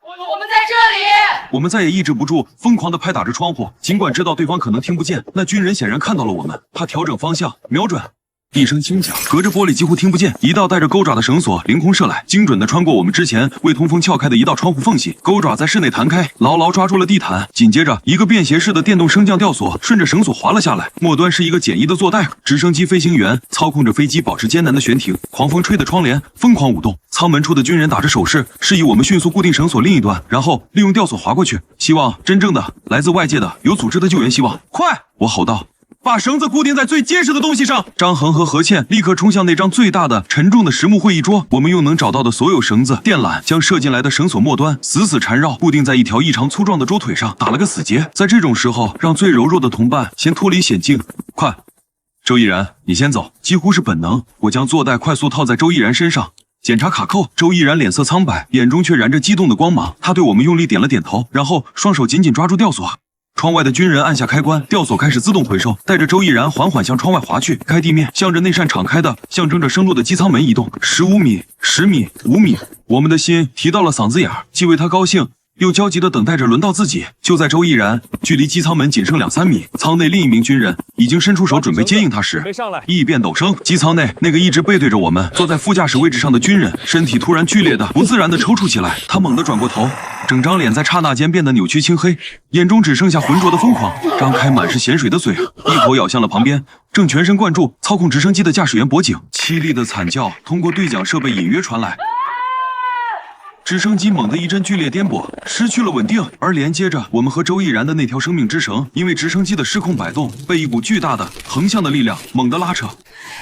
我们在这里。我们再也抑制不住，疯狂地拍打着窗户，尽管知道对方可能听不见。那军人显然看到了我们，他调整方向，瞄准。一声轻响，隔着玻璃几乎听不见，一道带着钩爪的绳索凌空射来，精准地穿过我们之前未通风撬开的一道窗户缝隙。钩爪在室内弹开，牢牢抓住了地毯。紧接着，一个便携式的电动升降吊索顺着绳索滑了下来，末端是一个简易的坐带。直升机飞行员操控着飞机保持艰难的悬停，狂风吹得窗帘疯狂舞动。舱门处的军人打着手势，示意我们迅速固定绳索另一端，然后利用吊索滑过去。希望真正的来自外界的有组织的救援希望，快！我吼道。把绳子固定在最结实的东西上。张恒和何倩立刻冲向那张最大的沉重的实木会议桌，我们用能找到的所有绳子电缆将射进来的绳索末端死死缠绕，固定在一条异常粗壮的桌腿上，打了个死结。在这种时候，让最柔弱的同伴先脱离险境。快，周毅然，你先走。几乎是本能，我将坐带快速套在周毅然身上，检查卡扣。周毅然脸色苍白，眼中却燃着激动的光芒。他对我们用力点了点头，然后双手紧紧抓住吊索。窗外的军人按下开关，吊索开始自动回收，带着周毅然缓缓向窗外滑去。该地面向着那扇敞开的、象征着升落的机舱门移动。15米、10米、5米，我们的心提到了嗓子眼儿，既为他高兴，又焦急地等待着轮到自己。就在周毅然距离机舱门仅剩2-3米，舱内另一名军人已经伸出手准备接应他时，异变陡生。机舱内那个一直背对着我们坐在副驾驶位置上的军人，身体突然剧烈的、不自然地抽搐起来。他猛地转过头，整张脸在刹那间变得扭曲青黑，眼中只剩下浑浊的疯狂，张开满是咸水的嘴，一口咬向了旁边正全神贯注操控直升机的驾驶员脖颈。凄厉的惨叫通过对讲设备隐约传来。直升机猛地一阵剧烈颠簸，失去了稳定，而连接着我们和周毅然的那条生命之绳，因为直升机的失控摆动，被一股巨大的横向的力量猛地拉扯。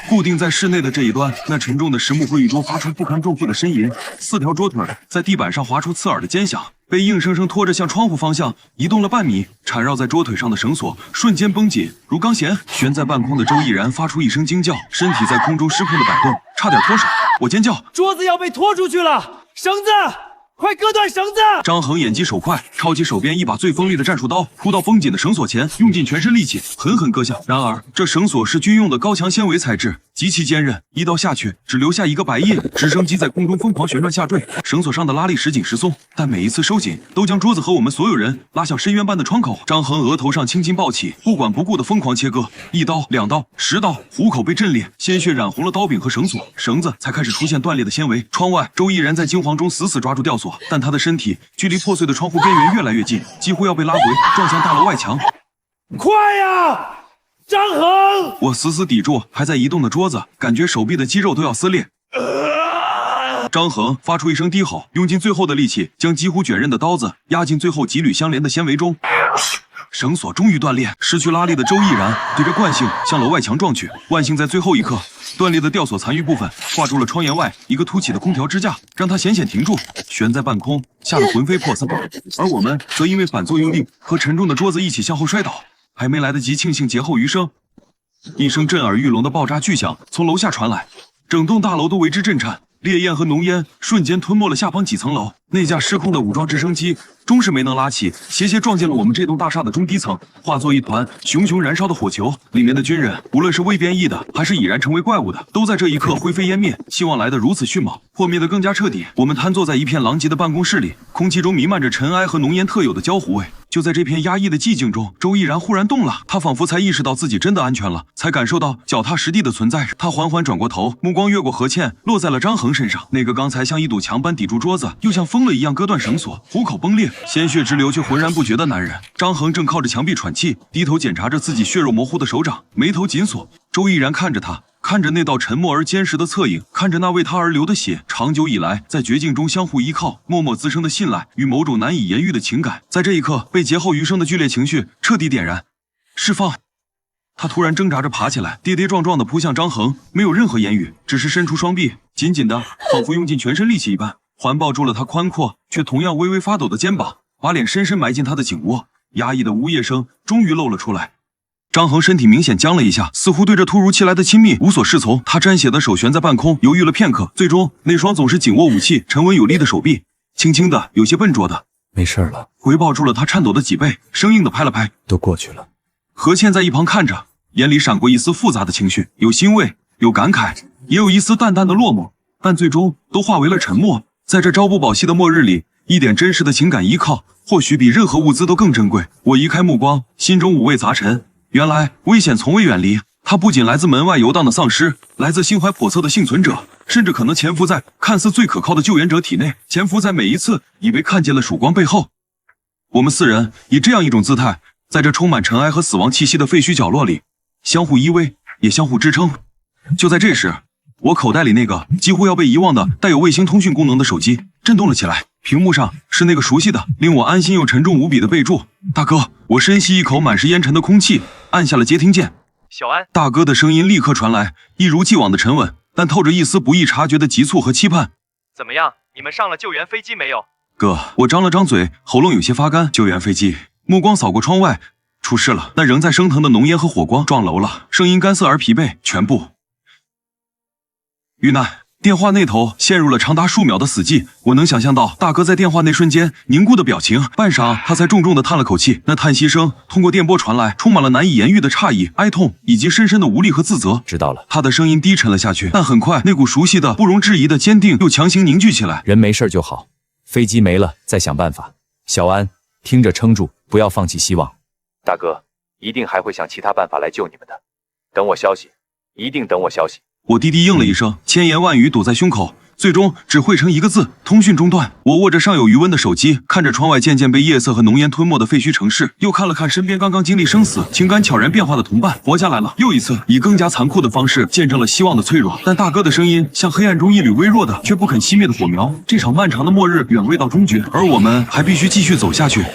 固定在室内的这一端，那沉重的实木会议桌发出不堪重负的呻吟，4条桌腿在地板上划出刺耳的尖响，被硬生生拖着向窗户方向移动了半米。缠绕在桌腿上的绳索瞬间绷紧如钢弦，悬在半空的周毅然发出一声惊叫，身体在空中失控的摆动，差点脱手。我尖叫，桌子要被拖出去了！绳子，快割断绳子！张恒眼疾手快，抄起手边一把最锋利的战术刀，扑到绷紧的绳索前，用尽全身力气狠狠割下。然而这绳索是军用的高强纤维材质，极其坚韧，一刀下去只留下一个白印。直升机在空中疯狂旋转下坠，绳索上的拉力时紧时松，但每一次收紧都将桌子和我们所有人拉向深渊般的窗口。张恒额头上青筋暴起，不管不顾的疯狂切割，1刀、2刀、10刀，虎口被震裂，鲜血染红了刀柄和绳索，绳子才开始出现断裂的纤维。窗外，周毅然在惊惶中死死抓住吊索，但他的身体距离破碎的窗户边缘越来越近，几乎要被拉回，撞向大楼外墙。快呀！张恒！我死死抵住还在移动的桌子，感觉手臂的肌肉都要撕裂。张恒发出一声低吼，用尽最后的力气，将几乎卷刃的刀子压进最后几缕相连的纤维中。绳索终于断裂，失去拉力的周毅然对着惯性向楼外墙撞去。万幸在最后一刻，断裂的吊索残余部分挂住了窗沿外一个凸起的空调支架，让它险险停住，悬在半空，吓得魂飞魄散。而我们则因为反作用力和沉重的桌子一起向后摔倒，还没来得及庆幸劫后余生，一声震耳欲聋的爆炸巨响从楼下传来，整栋大楼都为之震颤。烈焰和浓烟瞬间吞没了下方几层楼，那架失控的武装直升机终是没能拉起，斜斜撞进了我们这栋大厦的中低层，化作一团熊熊燃烧的火球。里面的军人，无论是未变异的，还是已然成为怪物的，都在这一刻灰飞烟灭。希望来得如此迅猛，破灭得更加彻底。我们瘫坐在一片狼藉的办公室里，空气中弥漫着尘埃和浓烟特有的焦糊味。就在这片压抑的寂静中，周毅然忽然动了，他仿佛才意识到自己真的安全了，才感受到脚踏实地的存在。他缓缓转过头，目光越过何倩，落在了张恒身上。那个刚才像一堵墙般抵住桌子，又像疯了一样割断绳索，虎口崩裂，鲜血直流却浑然不觉的男人。张恒正靠着墙壁喘气，低头检查着自己血肉模糊的手掌，眉头紧锁。周毅然看着他，看着那道沉默而坚实的侧影，看着那为他而流的血，长久以来在绝境中相互依靠、默默滋生的信赖与某种难以言喻的情感，在这一刻被劫后余生的剧烈情绪彻底点燃、释放。他突然挣扎着爬起来，跌跌撞撞地扑向张恒，没有任何言语，只是伸出双臂，紧紧地，仿佛用尽全身力气一般，环抱住了他宽阔却同样微微发抖的肩膀，把脸深深埋进他的颈窝。压抑的呜咽声终于露了出来。张恒身体明显僵了一下，似乎对这突如其来的亲密无所适从。他沾血的手悬在半空，犹豫了片刻，最终那双总是紧握武器、沉稳有力的手臂，轻轻的、有些笨拙的没事了，回抱住了他颤抖的脊背，生硬的拍了拍，都过去了。何倩在一旁看着，眼里闪过一丝复杂的情绪，有欣慰，有感慨，也有一丝淡淡的落寞，但最终都化为了沉默。在这朝不保夕的末日里，一点真实的情感依靠，或许比任何物资都更珍贵。我移开目光，心中五味杂陈。原来危险从未远离，它不仅来自门外游荡的丧尸，来自心怀叵测的幸存者，甚至可能潜伏在看似最可靠的救援者体内，潜伏在每一次以为看见了曙光背后。我们四人以这样一种姿态，在这充满尘埃和死亡气息的废墟角落里，相互依偎，也相互支撑。就在这时，我口袋里那个几乎要被遗忘的带有卫星通讯功能的手机震动了起来，屏幕上是那个熟悉的令我安心又沉重无比的备注：大哥。我深吸一口满是烟尘的空气，按下了接听键。小安，大哥的声音立刻传来，一如既往的沉稳，但透着一丝不易察觉的急促和期盼。怎么样？你们上了救援飞机没有？哥，我张了张嘴，喉咙有些发干。救援飞机，目光扫过窗外，出事了，那仍在升腾的浓烟和火光撞楼了，声音干涩而疲惫，全部遇难。电话那头陷入了长达数秒的死寂，我能想象到大哥在电话那瞬间凝固的表情，半晌他才重重地叹了口气，那叹息声通过电波传来，充满了难以言喻的诧异、哀痛以及深深的无力和自责。知道了。他的声音低沉了下去，但很快那股熟悉的、不容置疑的坚定又强行凝聚起来。人没事就好，飞机没了再想办法。小安，听着撑住，不要放弃希望。大哥，一定还会想其他办法来救你们的。等我消息，一定等我消息。我低低应了一声，千言万语堵在胸口，最终只汇成一个字：通讯中断。我握着尚有余温的手机，看着窗外渐渐被夜色和浓烟吞没的废墟城市，又看了看身边刚刚经历生死、情感悄然变化的同伴，活下来了，又一次以更加残酷的方式见证了希望的脆弱。但大哥的声音像黑暗中一缕微弱的却不肯熄灭的火苗。这场漫长的末日远未到终局，而我们还必须继续走下去。